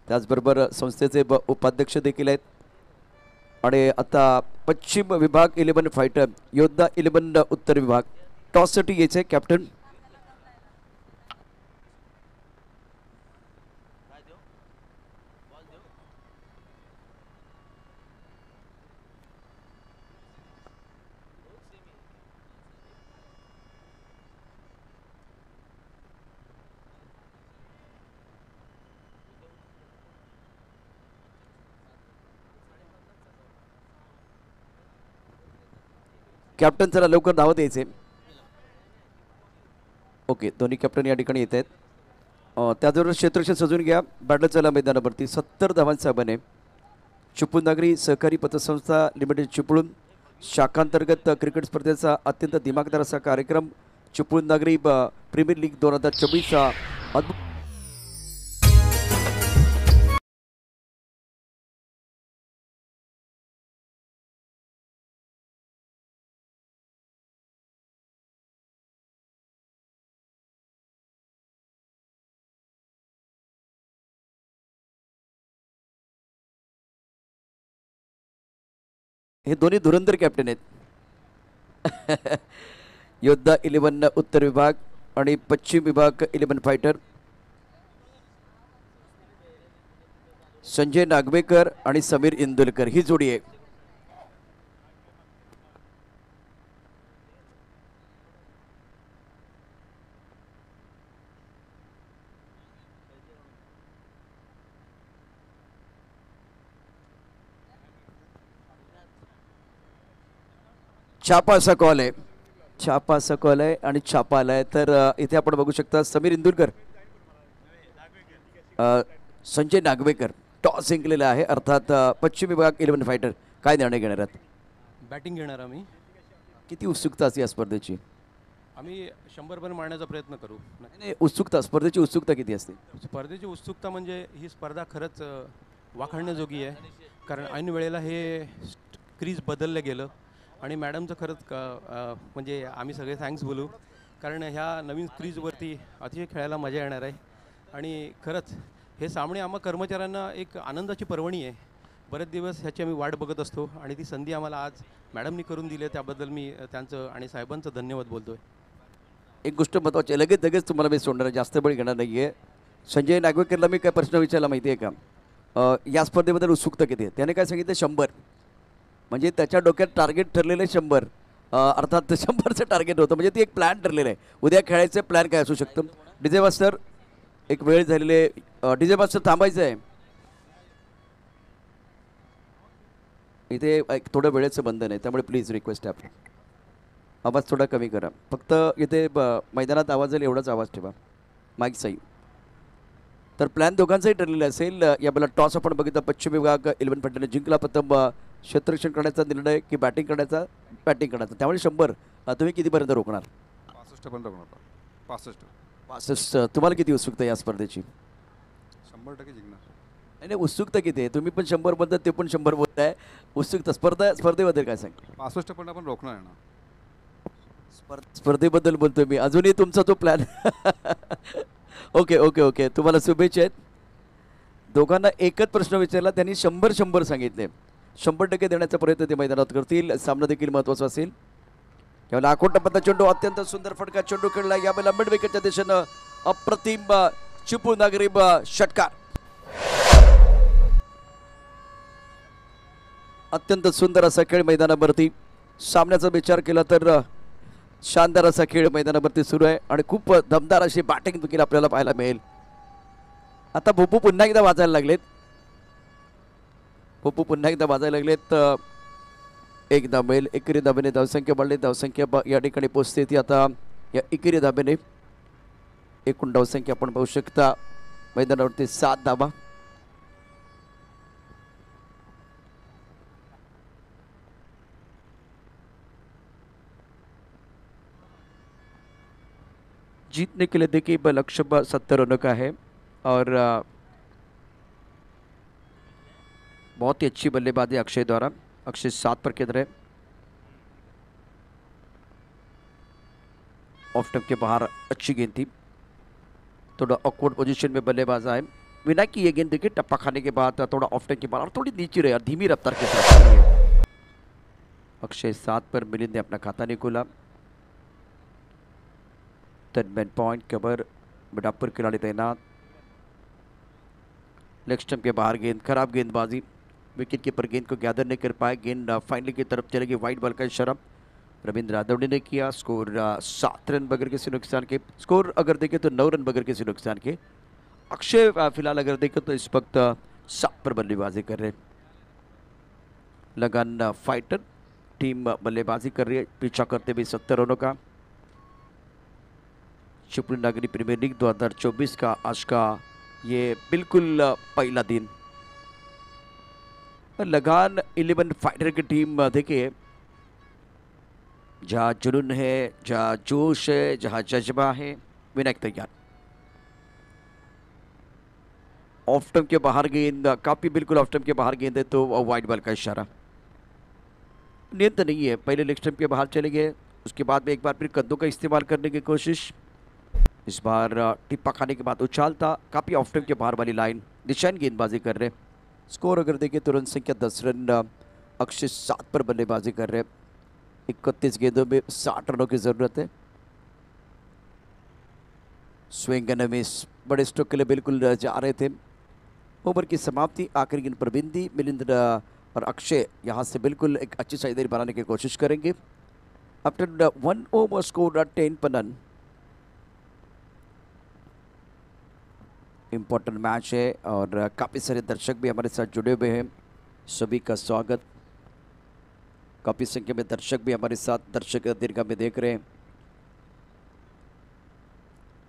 त्याचबरोबर संस्थेचे उपाध्यक्ष देखील आहेत. आणि आता पश्चिम विभाग 11 फायटर योद्धा 11 उत्तर विभाग. टॉससाठी यायचं आहे कॅप्टन. कॅप्टन चला लवकर धावत यायचे. ओके, दोन्ही कॅप्टन या ठिकाणी येत आहेत. त्याचबरोबर क्षेत्ररक्षण सजून घ्या. बॅटल चला मैदानावरती 70 धावांचा बने. चिपळूण नागरी सहकारी पतसंस्था लिमिटेड चिपळूण शाखांतर्गत क्रिकेट स्पर्धेचा अत्यंत दिमागदार असा कार्यक्रम चिपळूण नागरी प्रीमियर लीग 2024चा अद्भुत हे दोन्ही धुरंधर कॅप्टन आहेत. योद्धा 11 उत्तर विभाग आणि पश्चिम विभाग 11 फायटर. संजय नागवेकर आणि समीर इंदुलकर ही जोडी आहे. छापा असा कॉल आहे, छापा असा कॉल आहे आणि छापा आला आहे. तर इथे आपण बघू शकता समीर इंदुरकर, संजय नागवेकर टॉस जिंकलेला आहे. अर्थात पश्चिम विभाग 11 फायटर काय निर्णय घेणार आहेत? बॅटिंग घेणार आम्ही. किती उत्सुकता असते या स्पर्धेची? आम्ही 100 रन मारण्याचा प्रयत्न करू. नाही, उत्सुकता, स्पर्धेची उत्सुकता किती असते? स्पर्धेची उत्सुकता म्हणजे ही स्पर्धा खरंच वाखाणण्याजोगी आहे. कारण ऐन वेळेला हे क्रीज बदललं गेलं आणि मॅडमचं खरंच म्हणजे आम्ही सगळे थँक्स बोलू. कारण ह्या नवीन क्रीजवरती अतिशय खेळायला मजा येणार आहे. आणि खरंच हे सामने आम्हा कर्मचाऱ्यांना एक आनंदाची पर्वणी आहे. बरेच दिवस ह्याची आम्ही वाट बघत असतो आणि ती संधी आम्हाला आज मॅडमनी करून दिली आहे. त्याबद्दल मी त्यांचं आणि साहेबांचं धन्यवाद बोलतो आहे. एक गोष्ट महत्त्वाची आहे, लगेच तुम्हाला मी सोडणार आहे, जास्त वेळ घेणार नाही आहे. संजय नागवेकरला मी काय प्रश्न विचारला माहिती आहे का? या स्पर्धेबद्दल उत्सुकता किती आहे? त्याने काय सांगितलं 100. म्हणजे त्याच्या डोक्यात टार्गेट ठरलेलं आहे 100. अर्थात 100चं टार्गेट होतं, म्हणजे ती एक प्लॅन ठरलेलं आहे. उद्या खेळायचं प्लॅन काय असू शकतं? डीजे मास्टर, एक वेळ झालेली आहे. डीजे मास्टर थांबायचं आहे. इथे एक थोडं वेळेचं बंधन आहे, त्यामुळे प्लीज रिक्वेस्ट आहे आपली, आवाज थोडा कमी करा. फक्त इथे मैदानात आवाज येईल एवढाच आवाज ठेवा, माईक सही. तर प्लॅन दोघांचाही ठरलेला असेल. यावेळेला टॉस आपण बघितला, पश्चिम विभाग 11 फलटणने जिंकला. प्रथम क्षेत्ररक्षण करण्याचा निर्णय की बॅटिंग करण्याचा? बॅटिंग करण्याचा. त्यामुळे 100 तुम्ही कितीपर्यंत रोखणार? 65 पर्यंत रोखणार. 65. 65. तुम्हाला किती उत्सुकता या स्पर्धेची? 100% जिंकणार. नाही, उत्सुकता किती आहे? तुम्ही पण 100 बोलताय, ते पण 100 बोलताय. उत्सुकता स्पर्धेबद्दल काय सांग? 65 पर्यंत आपण रोखणार आहे ना. स्पर्धेबद्दल बोलतोय मी, अजूनही तुमचा तो प्लॅन. ओके ओके ओके, तुम्हाला शुभेच्छा आहेत. दोघांना एकच प्रश्न विचारला, त्यांनी 100 सांगितले. 100% देण्याचा प्रयत्न ते मैदानात करतील. सामना देखील महत्त्वाचा असेल. यावेळेला आकोटपंत चेंडू, अत्यंत सुंदर फटका चेंडू खेळला. यावेळेला मिड विकेटच्या दिशेनं अप्रतिम चिपळूण नागरी षटकार. अत्यंत सुंदर असा खेळ मैदानावरती. सामन्याचा विचार केला तर शानदार असा खेळ मैदानावरती सुरू आहे आणि खूप दमदार अशी बॅटिंग देखील आपल्याला पाहायला मिळेल. आता भोपू पुन्हा एकदा वाजायला लागलेत. भोपू पुन्हा एकदा वाजायला लागलेत. एक धाबेल, एकेरी धाब्याने धावसंख्या वाढली. धावसंख्या या ठिकाणी पोहोचते ती आता या एकेरी धाब्याने. एकूण धावसंख्या आपण पाहू शकता मैदानावरती 7 धाबा. जीतने के लिए देखिए लक्ष्य 70 रनों का है और बहुत ही अच्छी बल्लेबाजी अक्षय द्वारा. अक्षय 7 पर खेल रहे. ऑफ स्टंप के बाहर अच्छी गेंद थी, थोड़ा ऑकवर्ड पोजीशन में बल्लेबाज आए. विनायक की ये गेंद देखिए टप्पा खाने के बाद थोड़ा ऑफ स्टंप के बाहर और थोड़ी नीचे रहे, धीमी रफ्तार के साथ. अक्षय 7 पर, मिलिंद ने अपना खाता नहीं खोला. 10 मैन पॉइंट कवर, बडापुर खिलाड़ी तैनात. लेग स्टंप के बाहर गेंद, खराब गेंदबाजी. विकेट कीपर गेंद को गैदर नहीं कर पाए. गेंद फाइनल की तरफ चलेगी. वाइड बॉल का इशारा रविंद्र रादौड़ी ने किया. स्कोर 7 रन बगैर किसी नुकसान के. स्कोर अगर देखें तो 9 रन बगैर किसी नुकसान के. अक्षय फिलहाल अगर देखें तो इस वक्त 7 पर बल्लेबाजी कर रहे. लगान फाइटर टीम बल्लेबाजी कर रही है, पीछा करते हुए 70 रनों का. चिपळूण नागरी प्रीमियर लीग 2024 का आज का ये बिल्कुल पहला दिन. लगान 11 फाइटर की टीम देखिए, जहाँ जुनून है, जहाँ जोश है, जहाँ जज्बा है. विनायक तैयार. ऑफ स्टंप के बाहर गेंद, काफी बिल्कुल ऑफ स्टंप के बाहर गेंद है तो वाइड बॉल का इशारा. नियत नहीं है, पहले लेग स्टंप के बाहर चले गए, उसके बाद में एक बार फिर कद्दू का इस्तेमाल करने की कोशिश. इस बार टिप्पा खाने के बाद उछाल था. काफी ऑफ स्टंप के बाहर वाली लाइन, निशान गेंदबाजी कर रहे. स्कोर अगर देखें तो रन संख्या 10 रन. अक्षय 7 पर बल्लेबाजी कर रहे. 31 गेंदों में 60 रनों की जरूरत है. स्विंग एंड मिस, बड़े स्ट्रोक के लिए बिल्कुल जा रहे थे. ओवर की समाप्ति, आखिरी गेंद पर बिंदी. मिलिंद और अक्षय यहाँ से बिल्कुल एक अच्छी साझेदारी बनाने की कोशिश करेंगे. आफ्टर 1 ओवर स्कोर 10 पर नन. इम्पोर्टेंट मैच है और काफ़ी सारे दर्शक भी हमारे साथ जुड़े हुए हैं. सभी का स्वागत. काफ़ी संख्या में दर्शक भी हमारे साथ दर्शक दीर्घा में देख रहे हैं.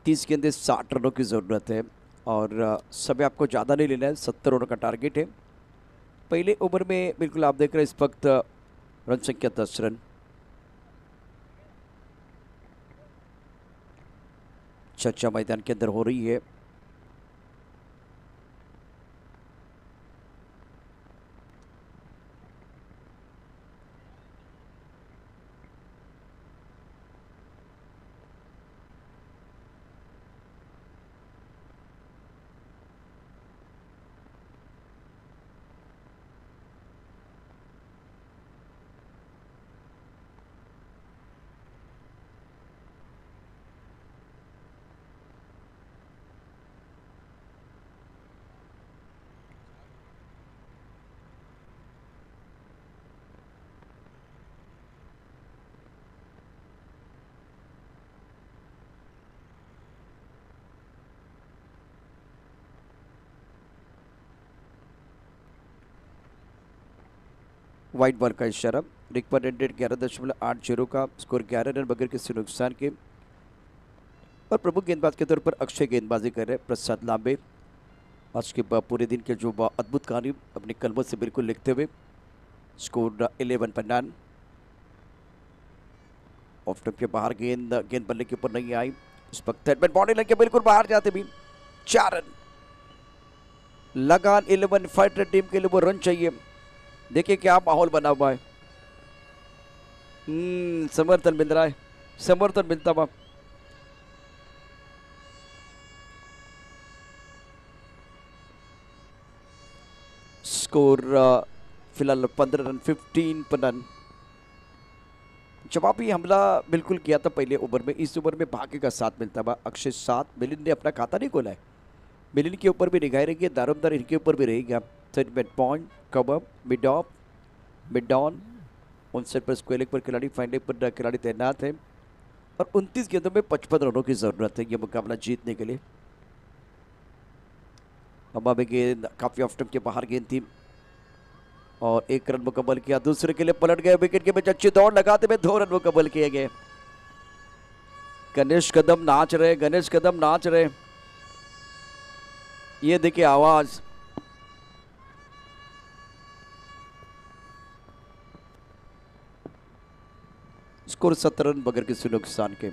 30 गेंदे 60 रनों की ज़रूरत है और समय आपको ज़्यादा नहीं लेना है. 70 रनों का टारगेट है. पहले ओवर में बिल्कुल आप देख रहे हैं इस वक्त रन संख्या 10 रन. चर्चा मैदान के अंदर हो रही है. वाइट बॉल का इशारा। रिक्वायरमेंट 11.80 का, स्कोर 11 रन बगैर किसी नुकसान के। और प्रमुख गेंदबाज के तौर पर अक्षय गेंदबाजी कर रहे हैं। प्रसाद लांबे आज के पूरे दिन के जो अद्भुत कहानी अपने कलमों से बिल्कुल लिखते हुए। स्कोर 11 पर नन। ऑफ स्टंप के बाहर गेंद बल्ले के ऊपर नहीं आई। इस वक्त थर्ड मैन बॉडी लगे बिल्कुल बाहर जाते भी 4 रन। लगान 11 फाइटर टीम के लिए वो रन चाहिए। देखिए क्या माहौल बना हुआ है। समर्थन मिल रहा है, समर्थन मिलता हुआ। स्कोर फिलहाल 15 रन 15 पर रन। जवाबी हमला बिल्कुल किया था पहले ओवर में। इस ओवर में भाग्य का साथ मिलता हुआ। अक्षय 7, मिलिंद ने अपना खाता नहीं खोला है। मिलिंद के ऊपर भी निगाह रहेगी, दारोमदार इनके ऊपर भी रहेगा। Third man point, cover, mid off, mid on. उन सेट पर स्क्वायर लेग पर खिलाड़ी, फाइन लेग पर खिलाड़ी तैनात है। और 29 गेंदों में 55 रनों की जरूरत है यह मुकाबला जीतने के लिए। हवा में गेंद काफी ऑफ स्टंप के बाहर गेंद थी और 1 रन मुकम्मल किया। दूसरे के लिए पलट गए। विकेट के बीच अच्छी दौड़ लगाते हुए 2 रन मुकम्मल किए गए। गणेश कदम नाच रहे, गणेश कदम नाच रहे। ये देखिए आवाज। स्कोर 17 रन बगैर किसी नुकसान के।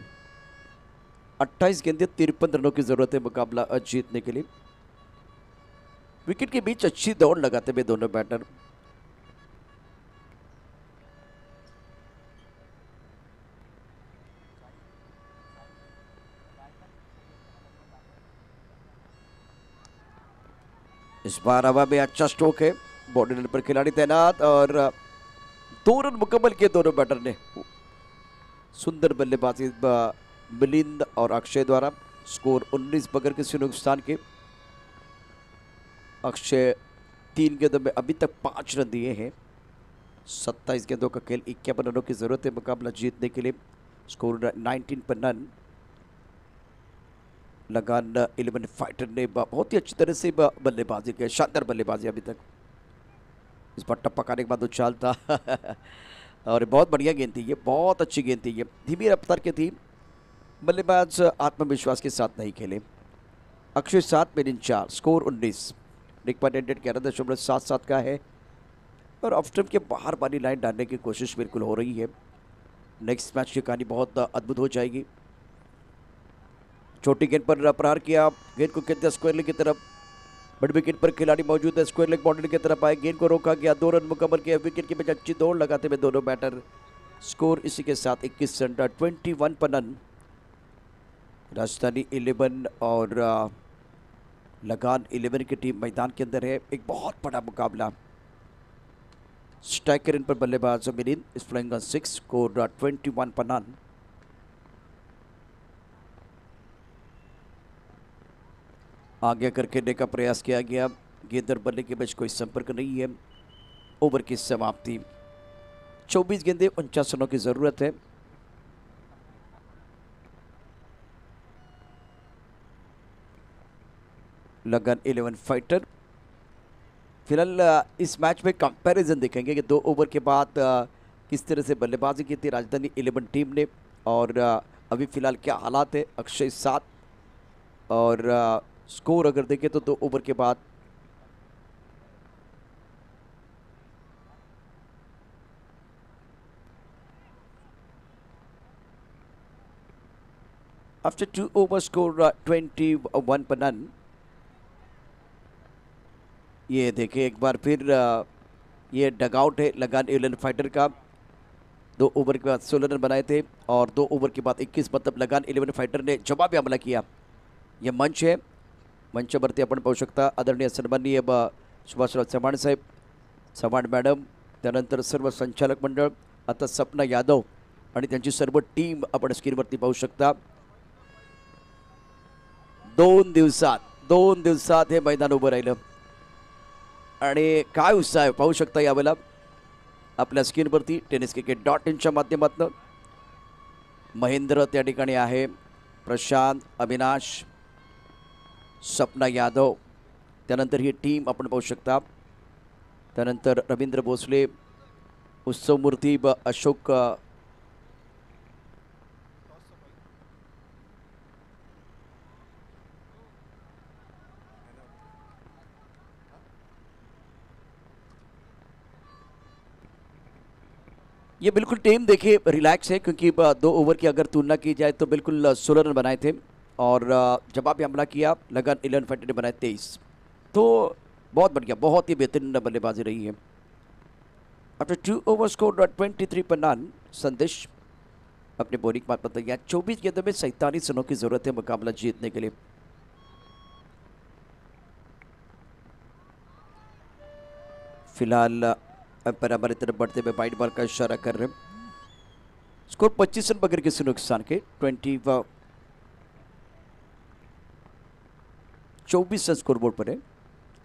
28 गेंदें 53 रनों की जरूरत है मुकाबला जीतने के लिए। विकेट के बीच अच्छी दौड़ लगाते हुए दोनों बैटर। इस बार हवा में अच्छा स्ट्रोक है। बॉडी लाइन पर खिलाड़ी तैनात और 2 रन मुकम्मल किए दोनों बैटर ने। सुंदर बल्लेबाजी मिलिंद और अक्षय द्वारा। स्कोर 19 बगैर किसी नुकसान के। अक्षय 3 गेंदों में अभी तक 5 रन दिए हैं। 27 गेंदों का खेल, 51 रनों की जरूरत है मुकाबला जीतने के लिए। स्कोर 19 पर नन। लगान 11 फाइटर ने बहुत ही अच्छी तरह से बल्लेबाजी की, शानदार बल्लेबाजी अभी तक। इस बार टप्पा खाने के बाद उछाल था और बहुत बढ़िया गेंद थी ये, बहुत अच्छी गेंद थी ये। धीमी रफ्तार की थी। बल्लेबाज आत्मविश्वास के साथ नहीं खेले। अक्षय 7, मिलिंद 4, स्कोर 19। रिक्वायरमेंट 11.77 का है और ऑफ स्टंप के बाहर वाली लाइन डालने की कोशिश बिल्कुल हो रही है। नेक्स्ट मैच की कहानी बहुत अद्भुत हो जाएगी। छोटी गेंद पर प्रहार किया, गेंद को खेलते स्क्वायर लेग की तरफ। बड़ी विकेट पर खिलाड़ी मौजूद है, स्क्वायर लेग बाउंड्री की तरफ आए, गेंद को रोका गया। 2 रन मुकम्मल किया। विकेट के बीच अच्छी दौड़ लगाते हुए दोनों बैटर। स्कोर इसी के साथ 21 रन 21 पर रन। राजधानी 11 और लगान 11 की टीम मैदान के अंदर है। एक बहुत बड़ा मुकाबला। स्ट्राइकर इन पर बल्लेबाज मिलिंद, इस फ्लाइंग 6, स्कोर 21 पर रन। आगे कर खेलने का प्रयास किया गया। गेंद और बल्ले के बीच कोई संपर्क नहीं है। ओवर की समाप्ति। 24 गेंदें 49 रनों की जरूरत है। लगान 11 फाइटर। फिलहाल इस मैच में कंपैरिजन देखेंगे कि 2 ओवर के बाद किस तरह से बल्लेबाजी की थी राजधानी 11 टीम ने और अभी फिलहाल क्या हालात है। अक्षय 7 और स्कोर अगर देखें तो 2 ओवर के बाद आफ्टर 2 ओवर स्कोर 21 पर रन। ये देखें एक बार फिर ये डगआउट है लगान 11 फाइटर का। 2 ओवर के बाद 16 रन बनाए थे और 2 ओवर के बाद 21, मतलब लगान 11 फाइटर ने जवाबी हमला किया। यह मंच है, मंचावरती आपण पाहू शकता आदरणीय सन्माननीय सुभाषराव चव्हाण साहेब, चव्हाण मॅडम, त्यानंतर सर्व संचालक मंडळ, आता सपना यादव आणि त्यांची सर्व टीम आपण स्क्रीनवरती पाहू शकता। 2 दिवसात हे मैदान उभं राहिलं आणि काय उत्साह आहे पाहू शकता यावेळेला आपल्या स्क्रीनवरती। tenniscricket.in च्या माध्यमातून महेंद्र त्या ठिकाणी आहे, प्रशांत, अविनाश, सपना यादव, त्यानंतर ही टीम आपण पाहू शकता। त्यानंतर रवींद्र भोसले, उत्सव मूर्ती अशोक ये बिल्कुल टीम देखिए रिलैक्स है, क्योंकि 2 ओवर की अगर तुलना की जाए तो बिल्कुल 16 रन बनाए थे और जवाबी हमला किया लगन 11 फैक्टर ने बनाए 23। तो बहुत बढ़िया, बहुत ही बेहतरीन बल्लेबाजी रही है। आफ्टर 2 ओवर स्कोर 23 पर नन, संदेश अपने बॉलिंग पार्ट पर तैयार। 24 गेंदों में 47 रनों की जरूरत है मुकाबला जीतने के लिए। फिलहाल अंपायर हमारी तरफ बढ़ते हुए वाइड बॉल का इशारा कर रहे हैं। स्कोर 25 रन बगैर किसी नुकसान के। 24 रन स्कोर बोर्ड पर है।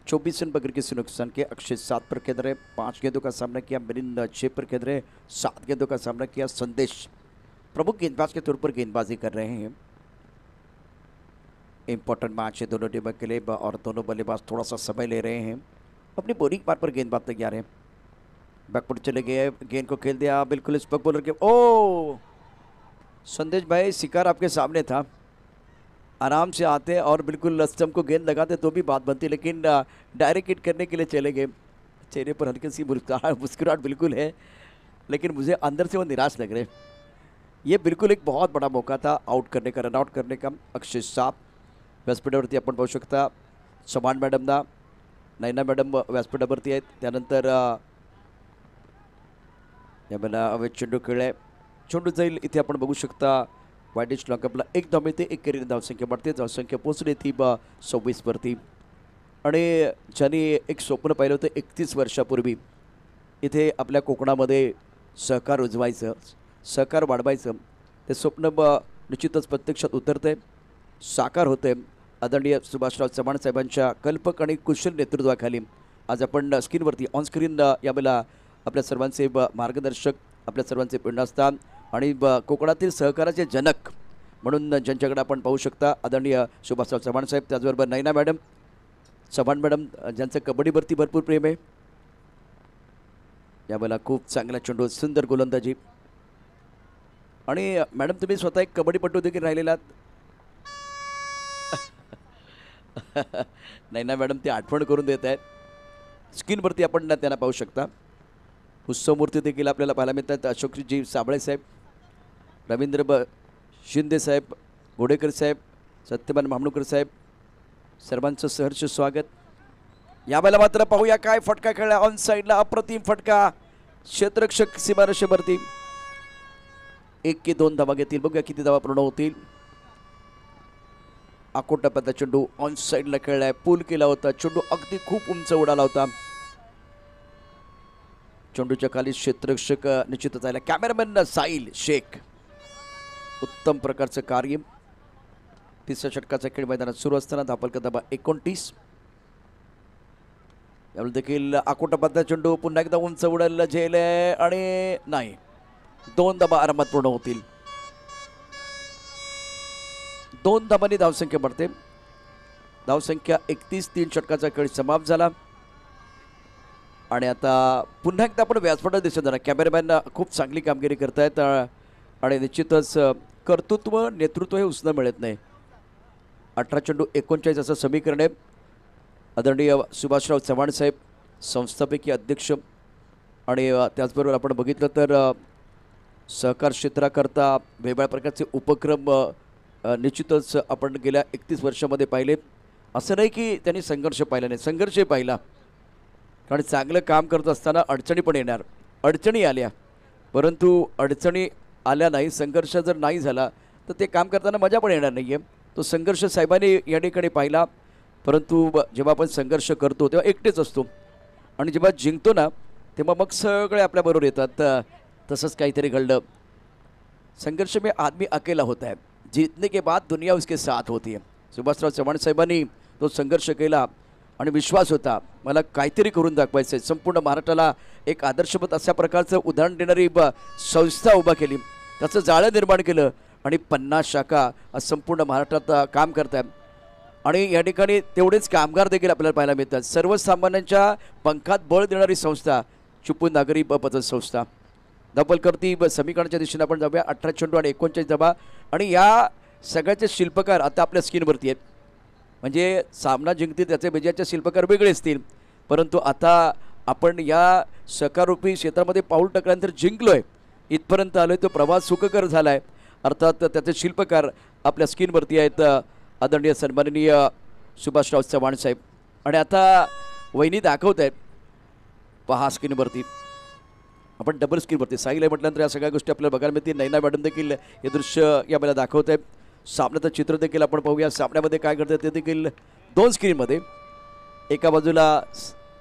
24 रन बगैर किसी नुकसान के। अक्षय 7 पर खेल रहे, 5 गेंदों का सामना किया। मिलिंद 6 पर खेल रहे, 7 गेंदों का सामना किया। संदेश प्रमुख गेंदबाज के तौर पर गेंदबाजी कर रहे हैं। इंपॉर्टेंट मैच है दोनों टीमों के लिए और दोनों बल्लेबाज थोड़ा सा समय ले रहे हैं। अपनी बॉलिंग पार पर गेंदबाज तैयार है। बैकफुट चले गए, गेंद को खेल दिया बिल्कुल स्पक बॉलर के। ओ संदेश भाई, शिकार आपके सामने था। आराम से आते और बिल्कुल स्टंप को गेंद लगाते तो भी बात बनती, लेकिन डायरेक्ट हिट करने के लिए चले गए। चेहरे पर हल्की सी मुस्कुराहट बिल्कुल है, लेकिन मुझे अंदर से वो निराश लग रहे। ये बिल्कुल एक बहुत बड़ा मौका था आउट करने का, रन आउट करने का। अक्षय 7 व्यासपीठावरती आपण पाहू शकता। चव्हाण मॅडमना, नैना मॅडम व्यासपीठावरती आहेत। त्यानंतर यावेळेला अवैध चेंडू खेळलाय, चेंडू जाईल इथे आपण बघू शकता। वाईडिश लॉकअपला 1 धाव मिळते, 1 करीने धावसंख्या वाढते, धावसंख्या पोहोचली ती 26 वरती। आणि ज्यांनी एक स्वप्न पाहिलं होतं 31 वर्षापूर्वी इथे आपल्या कोकणामध्ये सहकार उजवायचं, सहकार वाढवायचं, ते स्वप्न निश्चितच प्रत्यक्षात उतरतंय, साकार होतंय। आदरणीय सुभाषराव चव्हाण साहेबांच्या कल्पक आणि कुशल नेतृत्वाखाली आज आपण स्क्रीनवरती ऑन स्क्रीन यावेळेला आपल्या सर्वांचे मार्गदर्शक, आपल्या सर्वांचे प्रेरणास्थान आणि कोकणातील सहकाराचे जनक म्हणून ज्यांच्याकडे आपण पाहू शकता आदरणीय सुभाषराव चव्हाण साहेब, त्याचबरोबर नैना मॅडम, चव्हाण मॅडम ज्यांचं कबड्डीवरती भरपूर प्रेम आहे। यावेळेला खूप चांगला चेंडू, सुंदर गोलंदाजी। आणि मॅडम तुम्ही स्वतः एक कबड्डीपटू देखील राहिलेलात। नैना मॅडम ते आठवण करून देत आहेत। स्क्रीनवरती आपण त्यांना पाहू शकता। उत्सव मूर्ती देखील आपल्याला पाहायला मिळतात। अशोकजी साबळे साहेब, रवींद्र शिंदे साहेब, घोडेकर साहेब, सत्यवान मामणूकर साहेब, सर्वांचं सहर्ष स्वागत। यावेळेला मात्र पाहूया काय फटका खेळला ऑन साईडला, अप्रतिम फटका, क्षेत्ररक्षक सीमारेषेवरती। 1 की 2 धावा घेतील, बघूया किती धावा पूर्ण होतील। आकोटापदा चेंडू ऑन साईडला खेळलाय, पूल केला होता, चेंडू अगदी खूप उंच उडाला होता। चेंडूच्या खाली क्षेत्ररक्षक निश्चितच आला। कॅमेरामॅन साहिल शेख, उत्तम प्रकारचं कार्य। 3ऱ्या षटकाचा खेळ मैदानात सुरू असताना धापलका धाबा 29। यावेळी देखील आकोटापदा चेंडू पुन्हा एकदा उंच उडालेला झेल आहे आणि नाही, 2 धाबा आरामात पूर्ण होतील। 2 धाबांनी धावसंख्या बढ़ते, धावसंख्या 31। 3 षटकाचा खेळ समाप्त झाला आणि आता पुन्हा एकदा आपण व्यासपीठावर दिसत जाणार। कॅमेरामॅन खूप चांगली कामगिरी करतायत आणि निश्चितच कर्तृत्व, नेतृत्व हे उसणं मिळत नाही। 18 चेंडू 39 असं समीकरण आहे। आदरणीय सुभाषराव चव्हाण साहेब, संस्थापकीय अध्यक्ष, आणि त्याचबरोबर आपण बघितलं तर सहकार क्षेत्राकरता वेगवेगळ्या प्रकारचे उपक्रम निश्चितच आपण गेल्या 31 वर्षामध्ये पाहिले। असं नाही की त्यांनी संघर्ष पाहिला नाही, संघर्षही पाहिला, कारण चांगलं काम करत असताना अडचणी पण येणार। अडचणी आल्या, परंतु अडचणी आल्या नाही, संघर्ष जर नाही झाला तर ते काम करताना मजा पण येणार नाही आहे। तो संघर्ष साहेबांनी या ठिकाणी पाहिला, परंतु जेव्हा आपण संघर्ष करतो तेव्हा एकटेच असतो आणि जेव्हा जिंकतो ना तेव्हा मग सगळे आपल्याबरोबर येतात। तसंच काहीतरी घडलं। संघर्ष में आदमी अकेला होता है, जीतने के बाद दुनिया उसके साथ होती है। सुभाषराव चव्हाण साहेबांनी तो संघर्ष केला आणि विश्वास होता मला काहीतरी करून दाखवायचं आहे। संपूर्ण महाराष्ट्राला एक आदर्शवत अशा प्रकारचं उदाहरण देणारी संस्था उभा केली, त्याचं जाळं निर्माण केलं आणि 50 शाखा संपूर्ण महाराष्ट्रात काम करतात। आणि या ठिकाणी तेवढेच कामगार देखील आपल्याला पाहायला मिळतात। सर्वसामान्यांच्या पंखात बळ देणारी संस्था, चुपू नागरी पतन संस्था. धावपलकरती समीकरणाच्या दिशेने आपण जाऊया. 18 चेंडू आणि 39 धावा आणि या सगळ्याचे शिल्पकार आता आपल्या स्क्रीनवरती आहेत. म्हणजे सामना जिंकतील त्याचे विजयाचे शिल्पकार वेगळे असतील, परंतु आता आपण या सकारूपी क्षेत्रामध्ये पाऊल टाकल्यानंतर जिंकलोय, इथपर्यंत आलोय, तो प्रवास सुखकर झाला आहे. अर्थात त्याचे शिल्पकार आपल्या स्क्रीनवरती आहेत. आदरणीय सन्माननीय सुभाषराव चव्हाण साहेब. आणि आता वहिनी दाखवत आहेत पहा स्क्रीनवरती. आपण डबल स्क्रीनवरती साईल आहे म्हटल्यानंतर या सगळ्या गोष्टी आपल्याला बघायला मिळतील. नैना मॅडम देखील हे दृश्य यावेळेला दाखवत आहेत. सामन्याचं चित्र देखील आपण पाहूया. सामन्यामध्ये काय घडतं ते देखील 2 स्क्रीनमध्ये. एका बाजूला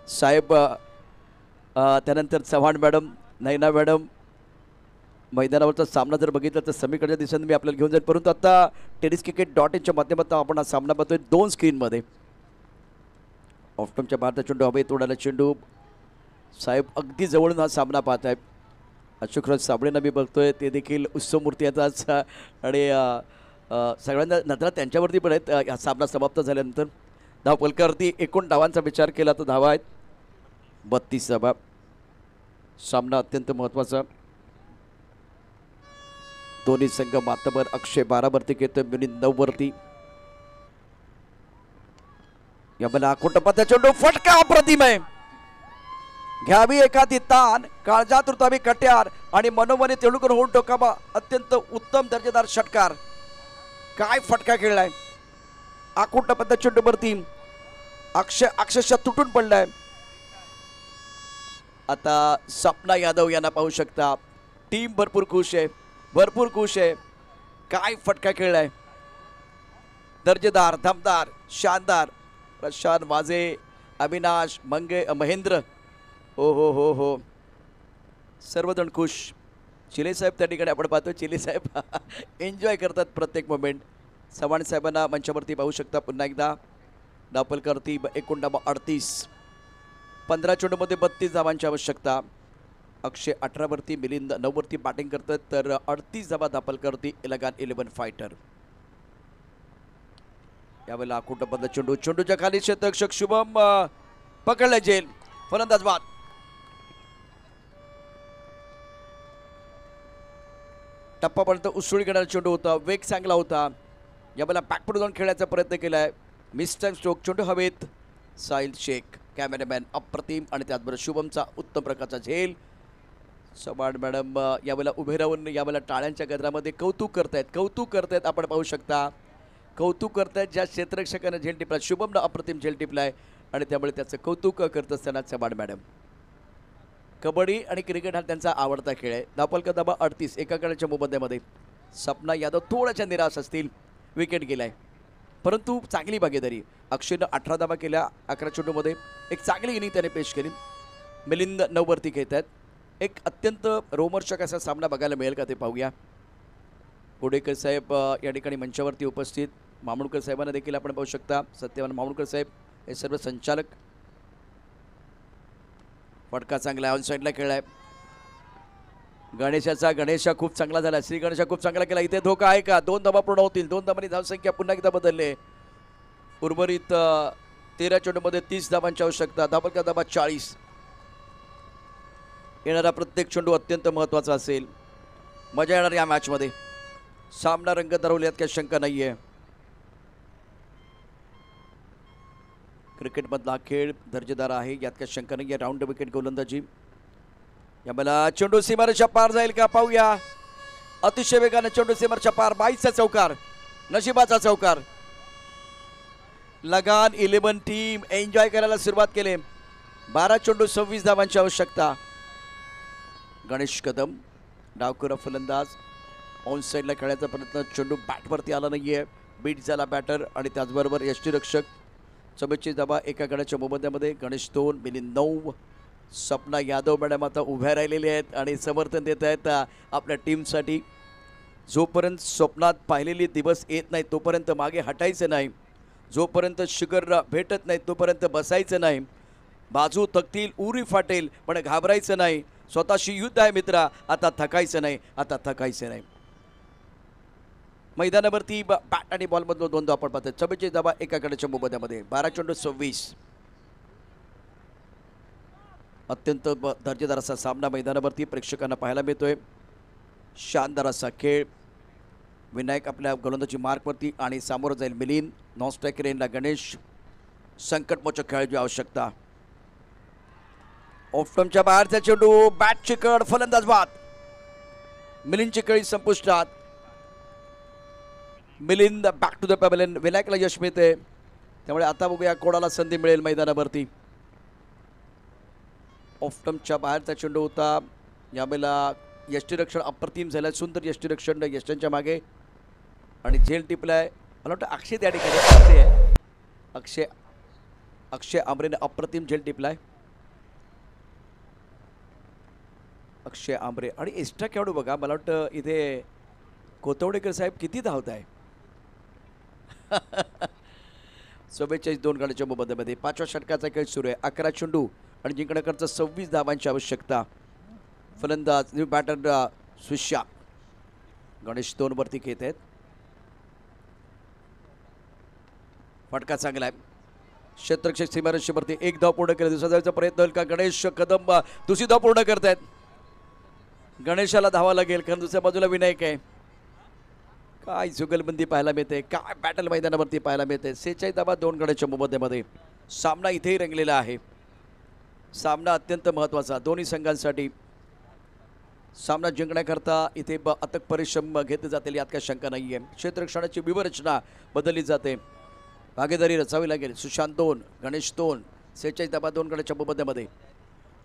साहेब, त्यानंतर चव्हाण मॅडम, नैना मॅडम. मैदानावरचा सामना जर बघितला तर समीकडच्या दिशेने मी आपल्याला घेऊन जाईल, परंतु आता tenniscricket.in माध्यमातून आपण हा सामना पाहतोय 2 स्क्रीनमध्ये. ऑफटॉमच्या भारता चेंडू हवे तोडायला चेंडू. साहेब अगदी जवळून हा सामना पाहत आहेत. अशोकराज साबळेंना मी बघतोय, ते देखील उत्सवमूर्ती आहेत आज. आणि सगळ्यांना नजरा त्यांच्यावरती पण आहेत. हा सामना समाप्त झाल्यानंतर धावपलकावरती एकूण धावांचा विचार केला तर धावा आहेत 32 धावा. सामना अत्यंत महत्त्वाचा. दोन्ही संघ मातबर. अक्षय 12 वरती घेतोय, मिलिंद 9 वरती. याला कुटुंबाचा चेंडू फटका अप्रतिम आहे. घ्यावी एखादी ताण, काळजात रुतावी कट्यार आणि मनोमनी तेंडुलकर होऊन टोकावा. अत्यंत उत्तम दर्जेदार षटकार. काय फटका खेळलाय. आकुटपद्ध चेंडूवरती अक्षरशः तुटून पडलाय. आता सपना यादव यांना पाहू शकता. टीम भरपूर खुश आहे, भरपूर खुश आहे. काय फटका खेळलाय. दर्जेदार, दमदार, शानदार. प्रशांत वाजे, अविनाश महेंद्र, हो हो हो हो, सर्वजण खुश. चिले साहेब त्या ठिकाणी आपण पाहतो. चिले साहेब एन्जॉय करतात प्रत्येक मोमेंट. चव्हाण साहेबांना मंचावरती पाहू शकता पुन्हा एकदा. धावपलकरती एकूण धावा 38. 15 चेंडूमध्ये 32 धावांची आवश्यकता. अक्षय 18 वरती, मिलिंद 9 वरती बॅटिंग करतात, तर 38 धावा धावपलकरती. इलेगान 11 फायटर. यावेळेला कुटुंबातला चेंडू, चेंडूच्या खाली शतक. शुभम पकडला जेल. फलंदाज बाद. टप्पापर्यंत उसळी घेणारा चेंडू होता. वेग चांगला होता. यावेळेला बॅकफुट जाऊन खेळण्याचा प्रयत्न केलाय. Mister stroke. चेंडू हवेत. साहिल शेख कॅमेरामॅन अप्रतिम. आणि त्याचबरोबर शुभमचा उत्तम प्रकारचा झेल. चव्हाण मॅडम यावेळेला उभे राहून यावेळेला टाळ्यांच्या गजरामध्ये कौतुक करतायत. कौतुक करतायत आपण पाहू शकता. कौतुक करतायत ज्या क्षेत्ररक्षकाने झेल टिपला. शुभमनं अप्रतिम झेल टिपलाय आणि त्यामुळे त्याचं कौतुक करत असताना चव्हाण मॅडम. कबड्डी आणि क्रिकेट हा त्यांचा आवडता खेळ आहे. धावपलकर धावा 38. एका गड्याच्या मोबदल्यामध्ये सपना यादव थोड्याशा निराश असतील. विकेट गेलाय, परंतु चांगली भागीदारी. अक्षयनं 18 धावा केल्या 11 चेंडूमध्ये. एक चांगली इनिंग त्याने पेश केली. मिलिंद 9 वरती घेत आहेत. एक अत्यंत रोमर्चक असा सामना बघायला मिळेल का ते पाहूया. गोडेकर साहेब या ठिकाणी मंचावरती उपस्थित. मामूणकर साहेबांना देखील आपण पाहू शकता. सत्यवान मामूणकर साहेब हे सर्व संचालक. फटका चांगला ऑन साईडला खेळलाय. गणेशा खूप चांगला झाला. श्री गणेशा खूप चांगला केला. इथे धोका आहे का. 2 धावा पूर्ण होतील. 2 धावांनी धावसंख्या पुन्हा एकदा बदलले. उर्वरित 13 चेंडूमध्ये 30 धावांची आवश्यकता. धावपलकर धावा 40. येणारा प्रत्येक चेंडू अत्यंत महत्त्वाचा असेल. मजा येणार या मॅचमध्ये. सामना रंग धरवल्यात काही शंका नाही आहे. क्रिकेटमधला खेळ दर्जेदार आहे, यात काही शंका नाही आहे. राऊंड विकेट गोलंदाजी. याला चेंडू सीमारेषा पार जाईल का पाहूया. अतिशय वेगाने चेंडू सीमारेषा पार. 22चा चौकार, नशिबाचा चौकार. लगान 11 टीम एन्जॉय करायला सुरुवात केली. 12 चेंडू 26 धावांची आवश्यकता. गणेश कदम डावखुरा फलंदाज. ऑन साईडला खेळायचा प्रयत्न. चेंडू बॅटवरती आला नाहीये. बीट झाला बॅटर आणि त्याचबरोबर यष्टीरक्षक. 44 धावा एका गड्याच्या मोबदल्यामध्ये. गणेश 2, मिलिंद 9. सपना यादव मॅडम आता उभ्या राहिलेले आहेत आणि समर्थन देत आहेत आपल्या टीमसाठी. जोपर्यंत स्वप्नात पाहिलेले दिवस येत नाही तोपर्यंत मागे हटायचं नाही. जोपर्यंत शुगर भेटत नाही तोपर्यंत बसायचं नाही. बाजू थकतील, उरी फाटेल, पण घाबरायचं नाही. स्वतःशी युद्ध आहे मित्रा. आता थकायचं नाही, आता थकायचं नाही. मैदानावरती बॅट आणि बॉलमधून 2 धावा पाहतात. 44 धावा एका गड्याच्या मोबदल्यामध्ये. 12 चेंडू 26. अत्यंत दर्जेदार असा सामना मैदानावरती प्रेक्षकांना पाहायला मिळतोय. शानदार असा खेळ. विनायक आपल्या गोलंदाजी मार्कवरती आणि सामोरं जाईल मिलिंद. नॉन स्ट्रायकर एंडला गणेश. संकटमोचक खेळाची आवश्यकता. ऑफस्टंपच्या बाहेरचा चेंडू बॅटची कड फलंदाज बाद. मिलिंदची खेळी संपुष्टात. Milind back to the pavilion. विनायकला यश मिळते. त्यामुळे आता बघूया कोणाला संधी मिळेल मैदानावरती. ऑफस्टंपच्या बाहेरचा चेंडू होता. यावेळेला यष्टीरक्षण अप्रतिम झालं. सुंदर यष्टीरक्षण यष्टांच्या मागे आणि झेल टिपलाय. मला वाटतं अक्षय त्या ठिकाणी अक्षय आंबरेने अप्रतिम झेल टिपलाय. अक्षय आंबरे आणि एक्स्ट्रा खेळाडू बघा. मला वाटतं इथे कोतवडेकर साहेब किती धावत आहे. 44 2 गड्याच्या मोबदल्यामध्ये 5व्या षटकाचा खेळ सुरू आहे. 11 चेंडू आणि जिंकण्याकरता 26 धावांची आवश्यकता. फलंदाज न्यू बॅटर सुश्या. गणेश 2 वरती खेळत आहेत. फटका चांगला आहे. क्षेत्ररक्षक सीमारेषेवरती 1 धाव पूर्ण केली. दुसरा धावाचा प्रयत्न होईल का. गणेश कदम दुसरी धाव पूर्ण करतायत. गणेशाला धावा लागेल कारण दुसऱ्या बाजूला विनायक आहे. काय जुगलबंदी पाहायला मिळते. काय बॅटल मैदानावरती पाहायला मिळते. 46 धावा 2 गड्याच्या मोबदल्यामध्ये. सामना इथेही रंगलेला आहे. सामना अत्यंत महत्त्वाचा दोन्ही संघांसाठी. सामना जिंकण्याकरता इथे अथक परिश्रम घेतले जातील यात काही शंका नाही आहे. क्षेत्ररक्षणाची व्यूहरचना बदलली जाते. भागीदारी रचावी लागेल. सुशांत 2 गणेश 2. 46 धावा 2 गड्याच्या मोबदल्यामध्ये.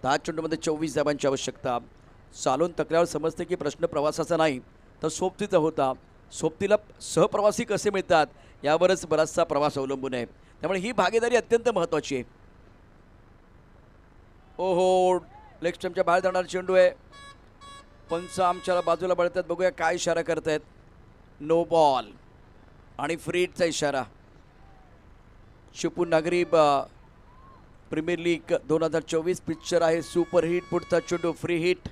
10 चेंडूमध्ये 24 धावांची आवश्यकता. चालून तकल्यावर समजते की प्रश्न प्रवासाचा नाही तर सोबतीचा होता. सोबतीला सहप्रवासी कसे मिळतात यावरच बराचसा प्रवास अवलंबून आहे. त्यामुळे ही भागीदारी अत्यंत महत्त्वाची आहे. ओहो लेग स्टंपच्या बाहेर जाणारा चेंडू आहे. पंच आमच्या बाजूला बळतात. बघूया काय इशारा करतायत. नो बॉल आणि फ्री हिटचा इशारा. चिपळूण नागरी प्रीमियर लीग 2024 पिक्चर आहे. Super hit. पुढचा चेंडू फ्री हिट.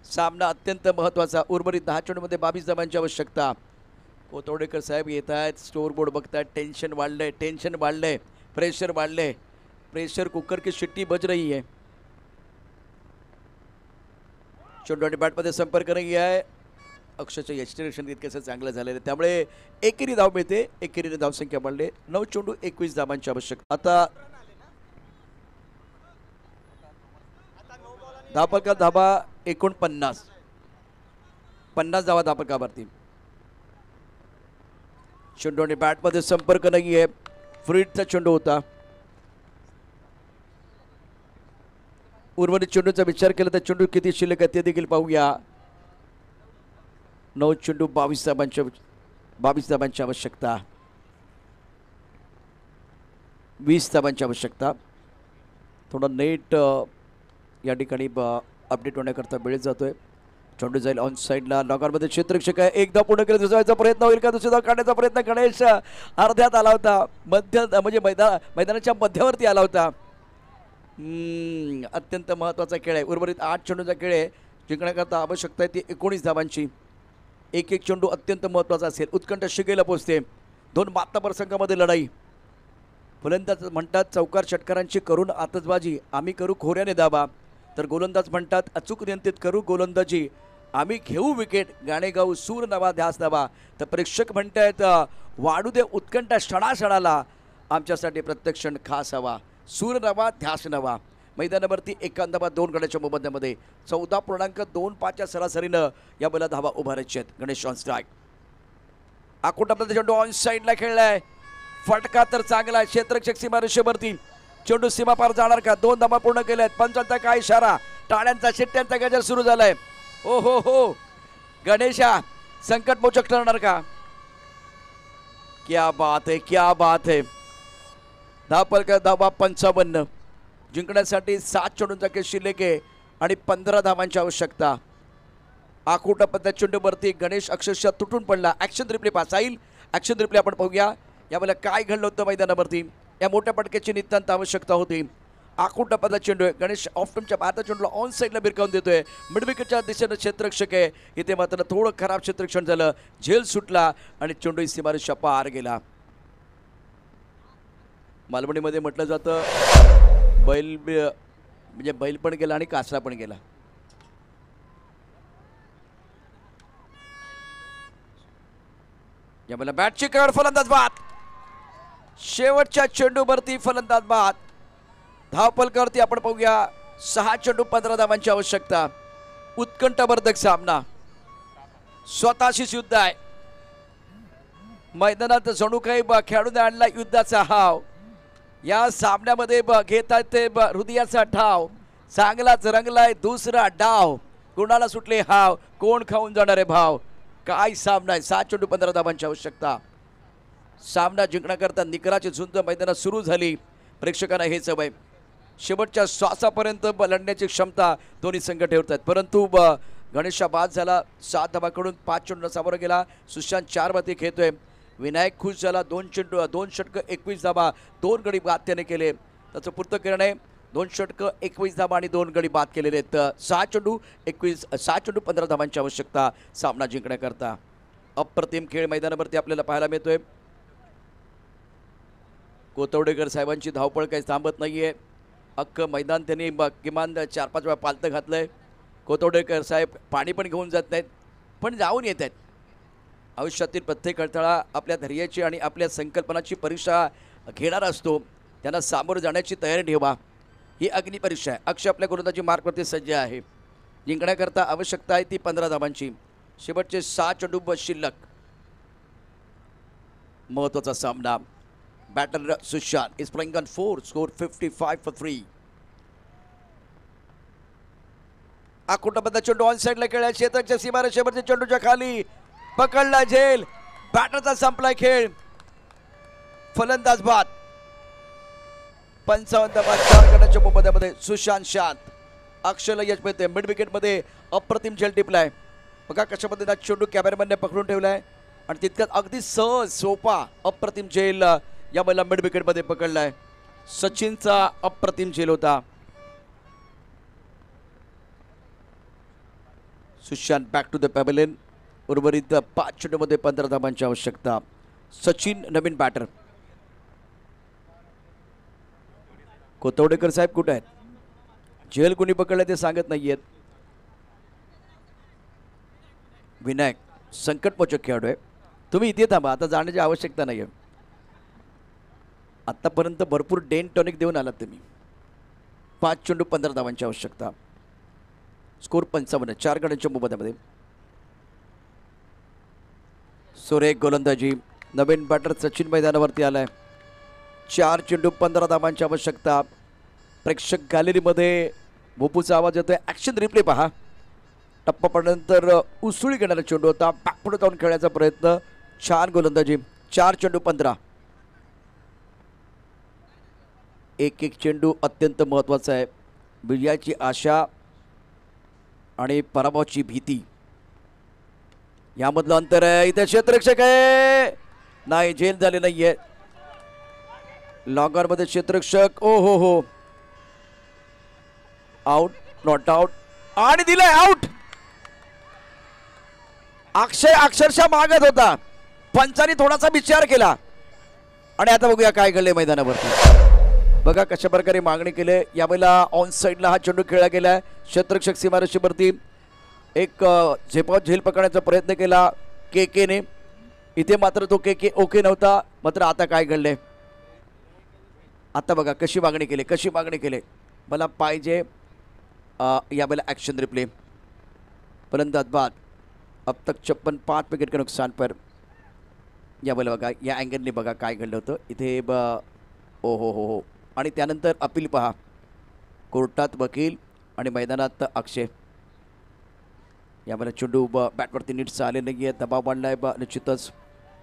सामना अत्यंत महत्त्वाचा. उर्वरित 10 चेंडूमध्ये 22 धावांची आवश्यकता. कोतवडेकर साहेब येत आहेत. स्टोअर बोर्ड बघतायत. टेन्शन वाढलंय. प्रेशर वाढलंय. प्रेशर कुकर की शिट्टी बज रही है. चेंडू आणि बॅटमध्ये संपर्क नाही आहे. अक्षरशः यष्टीरक्षण तितकंसं चांगलं झालेलं आहे. त्यामुळे एकेरी धाव मिळते. एकेरीने धावसंख्या वाढले. 9 चेंडू 21 धावांची आवश्यकता. आता धापका धाबा 49. 50 धावा धापकावरती. चेंडू आणि बॅटमध्ये संपर्क नाही आहे. फ्रीटचा चेंडू होता. उर्वरित चेंडूचा विचार केला तर चेंडू किती शिल्लक आहे ते देखील पाहूया. 9 चेंडू 22 धावांची आवश्यकता. 20 धावांची आवश्यकता. थोडं नेट या ठिकाणी अपडेट होण्याकरता वेळ जातोय. चेंडू जाईल ऑन साईडला. लॉकरमध्ये क्षेत्ररक्षक आहे. 1 धाव पूर्ण केली. दुसऱ्याचा प्रयत्न होईल का. दुसरी धाव काढण्याचा प्रयत्न. गणेश अर्ध्यात आला होता. म्हणजे मैदानाच्या मध्यावरती आला होता. अत्यंत महत्त्वाचा खेळ आहे. उर्वरित 8 चेंडूचा खेळ आहे. जिंकण्याकरता आवश्यकता आहे ती 19 धावांची. एक चेंडू अत्यंत महत्त्वाचा असेल. उत्कंठ शिगेला पोचते. 2 मातबर संघामध्ये लढाई. फलंदाज म्हणतात चौकार षटकारांची करून आतषबाजी आम्ही करू खोऱ्याने दाबा. तर गोलंदाज म्हणतात अचूक नियंत्रित करू गोलंदाजी आम्ही घेऊ विकेट. गाणे गाऊ सूर नवा ध्यास नवा. तर प्रेक्षक म्हणतायत वाढू दे उत्कंठ क्षणाक्षणाला. आमच्यासाठी प्रत्येक क्षण खास हवा. सूर नवा ध्यास नवा. मैदानावरती 51 धावा 2 गड्याच्या मोबदल्यामध्ये 14.25 सरासरीनं या बला धावा उभारायचे आहेत. Ganesh on strike. आकुट आपला चेंडू ऑन साईडला खेळलाय. फटका तर चांगला आहे. क्षेत्ररक्षक सीमारेषेवरती. चेंडू सीमा पार जाणार का. 2 धावा पूर्ण केल्या आहेत. पंचांचा काय इशारा. टाळ्यांचा शिट्ट्यांचा गजर सुरू झालाय. ओ हो गणेशा संकटमोचक ठरणार का. क्या बात है. धावा 55. जिंकण्यासाठी 7 चेंडूंचा खेळ शिल्लक आहे आणि 15 धावांची आवश्यकता. आकुट पद्धत चेंडूवरती गणेश अक्षरशः तुटून पडला. ॲक्शन रिप्ले पास येईल. ॲक्शन रिप्ले आपण पाहूया. यावेळेला काय घडलं होतं मैदानावरती. या मोठ्या पटक्याची नितांत आवश्यकता होती. आकुट पद्धत चेंडू आहे. गणेश ऑफस्टंपच्या बाहेरचा चेंडूला ऑन साईडला भिरकावून देतोय. मिडविकेटच्या दिशेनं क्षेत्ररक्षक आहे. इथे मात्र थोडं खराब क्षेत्ररक्षण झालं. झेल सुटला आणि चेंडू सीमारेषा पार गेला. मालवणीमध्ये म्हटलं जातं म्हणजे बैल पण गेला आणि कासरा पण गेला. यावेळेला बॅटची कड, फलंदाज बाद. शेवटच्या चेंडूवरती फलंदाज बाद. धावपलकावरती आपण पाहूया 6 चेंडू 15 धावांची आवश्यकता. उत्कंठवर्धक सामना, स्वतःशीच युद्ध आहे. मैदानात जणू काही खेळून आणला युद्धाचा हाव. या सामन्यामध्ये घेत आहेत ते हृदयाचा ठाव. चांगलाच रंगलाय दुसरा डाव. कुणाला सुटले हाव, कोण खाऊन जाणार आहे भाव. काय सामना आहे. 7 चेंडू 15 धावांची आवश्यकता. सामना जिंकण्याकरता निकराची झुंज मैदानात सुरू झाली. प्रेक्षकांना हे सवय शेवटच्या श्वासापर्यंत लढण्याची क्षमता दोन्ही संघ ठेवतात. परंतु गणेशा बाद झाला. 7 धावाकडून 5 चेंडूला सामोरं गेला. सुशांत 4 वरती खेळतोय. विनायक खुश झाला. 2 चेंडू 2 षटकं 21 धावा 2 गडी बाद त्याने केले. त्याचं पुरतं किरण आहे. 2 षटकं 21 धावा आणि 2 गडी बाद केलेले आहेत. 6 चेंडू 15 धावांची आवश्यकता सामना जिंकण्याकरता. अप्रतिम खेळ मैदानावरती आपल्याला पाहायला मिळतोय. कोतवडेकर साहेबांची धावपळ काही थांबत नाहीये. अख्खं मैदान त्यांनी किमान 4-5 वेळा पालतं घातलंय. कोतवडेकर साहेब पाणी पण घेऊन जात नाहीत, पण जाऊन येत आहेत. आयुष्यातील प्रत्येक अडथळा आपल्या धैर्याची आणि आपल्या संकल्पनाची परीक्षा घेणारा असतो. त्यांना सामोरं जाण्याची तयारी ठेवा. ही अग्निपरीक्षा आहे. अक्षय आपल्या गोलंदाजी मार्कवरती सज्ज आहे. जिंकण्याकरता आवश्यकता आहे ती 15 धावांची. शेवटचे 6 चेंडू शिल्लक. महत्त्वाचा सामना. Batter Sushant is playing on 4, score 55 for 3. आकुटाबद्ध चेंडू ऑन साईडला खेळला. क्षेत्राच्या सीमारेषेवरती चेंडूच्या खाली पकडला झेल. बॅटरचा संपलाय खेळ. फलंदाज बाद. 55 धावा 4 गटाच्या मोबदल्यामध्ये सुशांत शांत. अक्षयला यश मिळते. मिड विकेटमध्ये अप्रतिम झेल टिपलाय. बघा कशा पद्धतीने चेंडू कॅमेरामॅनने पकडून ठेवलाय आणि तितक्यात अगदी सहज सोपा अप्रतिम झेल या बैला मिड विकेटमध्ये पकडलाय. सचिनचा अप्रतिम झेल होता. Sushant back to the pavilion. उर्वरित 5 चेंडूमध्ये 15 धावांची आवश्यकता. सचिन नवीन बॅटर. कोतवडेकर साहेब कुठे आहेत? झेल कोणी पकडलं ते सांगत नाहीयेत. विनायक संकटमोचक खेळाडू आहे. तुम्ही इथे थांबा, आता जाण्याची आवश्यकता नाही आहे. आतापर्यंत भरपूर डेन टॉनिक देऊन आलात तुम्ही. 5 चेंडू 15 धावांची आवश्यकता. स्कोर 55. 4 गड्यांच्या मोबदल्यामध्ये. सुरेख गोलंदाजी. नवीन बॅटर सचिन मैदानावरती आलाय. 4 चेंडू 15 धावांची आवश्यकता. प्रेक्षक गॅलरीमध्ये भोपूचा आवाज येतोय. ॲक्शन रिप्ले पहा. टप्पा पडल्यानंतर उसळी घेणारा चेंडू होता. बॅकपुढे जाऊन खेळण्याचा प्रयत्न. छान गोलंदाजी. 4 चेंडू 15. एक चेंडू अत्यंत महत्त्वाचा आहे. विजयाची आशा आणि पराभवाची भीती यामधलं अंतर आहे. इथे क्षेत्ररक्षक आहे. नाही, झेल झाले नाहीये. लॉंगरमध्ये क्षेत्ररक्षक. ओ हो. आउट, नॉट आउट आणि दिलंय आउट. अक्षय अक्षरशः मागत होता. पंचांनी थोडासा विचार केला आणि आता बघूया काय घडले मैदानावरती. बघा कशा प्रकारे मागणी केली. यावेळेला ऑन साईडला हा चेंडू खेळला गेला. क्षेत्ररक्षक सीमारेषेवरती एक झेपाव झेल पकडण्याचा प्रयत्न केला केने. इथे मात्र तो के ओके नव्हता. मात्र आता काय घडले. आता बघा कशी मागणी केली. मला पाहिजे यावेळेला ॲक्शन रिप्ले. फलंदाज बाद. अब तक 56 विकेट के नुकसान पर. यावेळेला बघा या अँगलने बघा काय घडलं होतं इथे. ओ हो. आणि त्यानंतर अपील पहा. कोर्टात वकील आणि मैदानात अक्षय. यावेळेला चेंडू बॅटवरती नीट आले नाही आहे. दबाव वाढलाय निश्चितच.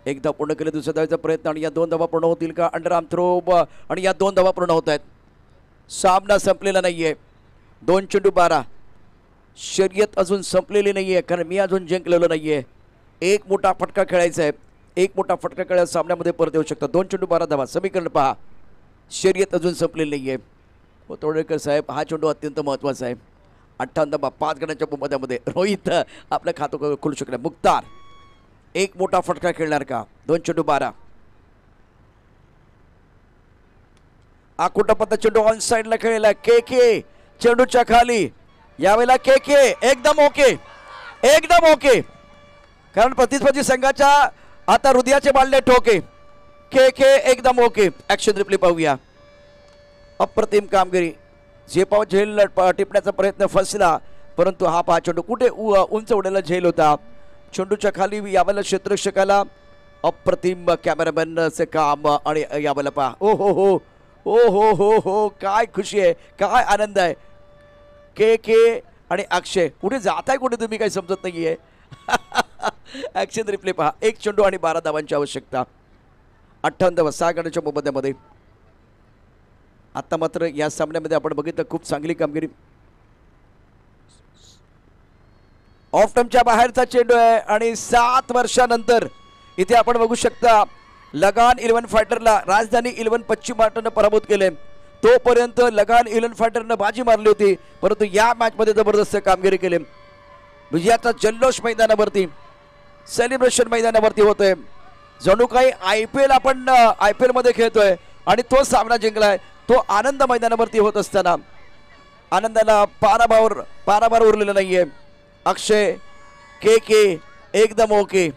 एक धाव पूर्ण केले. दुसऱ्या धावेचा प्रयत्न आणि या 2 धावा पूर्ण होतील का. अंडरआर्म थ्रो आणि या 2 धावा पूर्ण होत आहेत. सामना संपलेला नाही आहे. 2 चेंडू 12. शर्यत अजून संपलेली नाही आहे, कारण मी अजून जिंकलेलो नाही आहे. एक मोठा फटका खेळायचा आहे. एक मोठा फटका खेळ्या सामन्यामध्ये परत येऊ शकतात. 2 चेंडू 12 धावा. समीकरण पहा. शर्यत अजून संपलेली नाही आहे. कोतवडेकर साहेब हा चेंडू अत्यंत महत्त्वाचा आहे. 58 धावा 5 गड्यांच्या मोबदल्यामध्ये. रोहित आपलं खातं खोलू शकलं. मुख्तार एक मोठा फटका खेळणार का. 2 चेंडू 12. आकुटापत्ता चेंडू ऑन साईडला खेळला. के चेंडूच्या खाली यावेळेला के के एकदम ओके, एकदम ओके. कारण प्रतिस्पर्धी संघाच्या आता हृदयाचे बांधले ठोके. के के एकदम ओके. ऍक्शन रिप्ले पाहूया. अप्रतिम कामगिरी. झेपाव झेल टिपण्याचा प्रयत्न फसला, परंतु हा पहा चेंडू कुठे उंच उडलेला झेल होता. चेंडूच्या खाली यावेळेला क्षेत्ररक्षकाला अप्रतिम कॅमेरामॅनचे काम. आणि यावेळेला पहा ओ हो हो ओ हो हो हो काय खुशी आहे, काय आनंद आहे. के के आणि अक्षय कुठे जाताय, कुठे तुम्ही काही समजत नाहीये. ऍक्शन रिप्ले पहा. 1 चेंडू आणि 12 धावांची आवश्यकता. 58 धावा 6 गड्यांच्या मोबदल्यामध्ये. आता मात्र या सामन्यामध्ये आपण बघितलं खूप चांगली कामगिरी. ऑफ टर्मच्या बाहेरचा चेंडू आहे आणि 7 वर्षानंतर इथे आपण बघू शकता लगान 11 फायटरला राजधानी 11 पश्चिम महाराष्ट्रानं पराभूत केले. तोपर्यंत लगान 11 फायटरनं बाजी मारली होती, परंतु या मॅचमध्ये जबरदस्त कामगिरी केली. विजयाचा जल्लोष मैदानावरती, सेलिब्रेशन मैदानावरती होतोय. जणू काही IPL आपण IPL मध्ये खेळतोय आणि तो सामना जिंकलाय. तो आनंद मैदानावरती होत असताना आनंदाला पाराभार उरलेला नाहीये. अक्षय के एकदम ओके.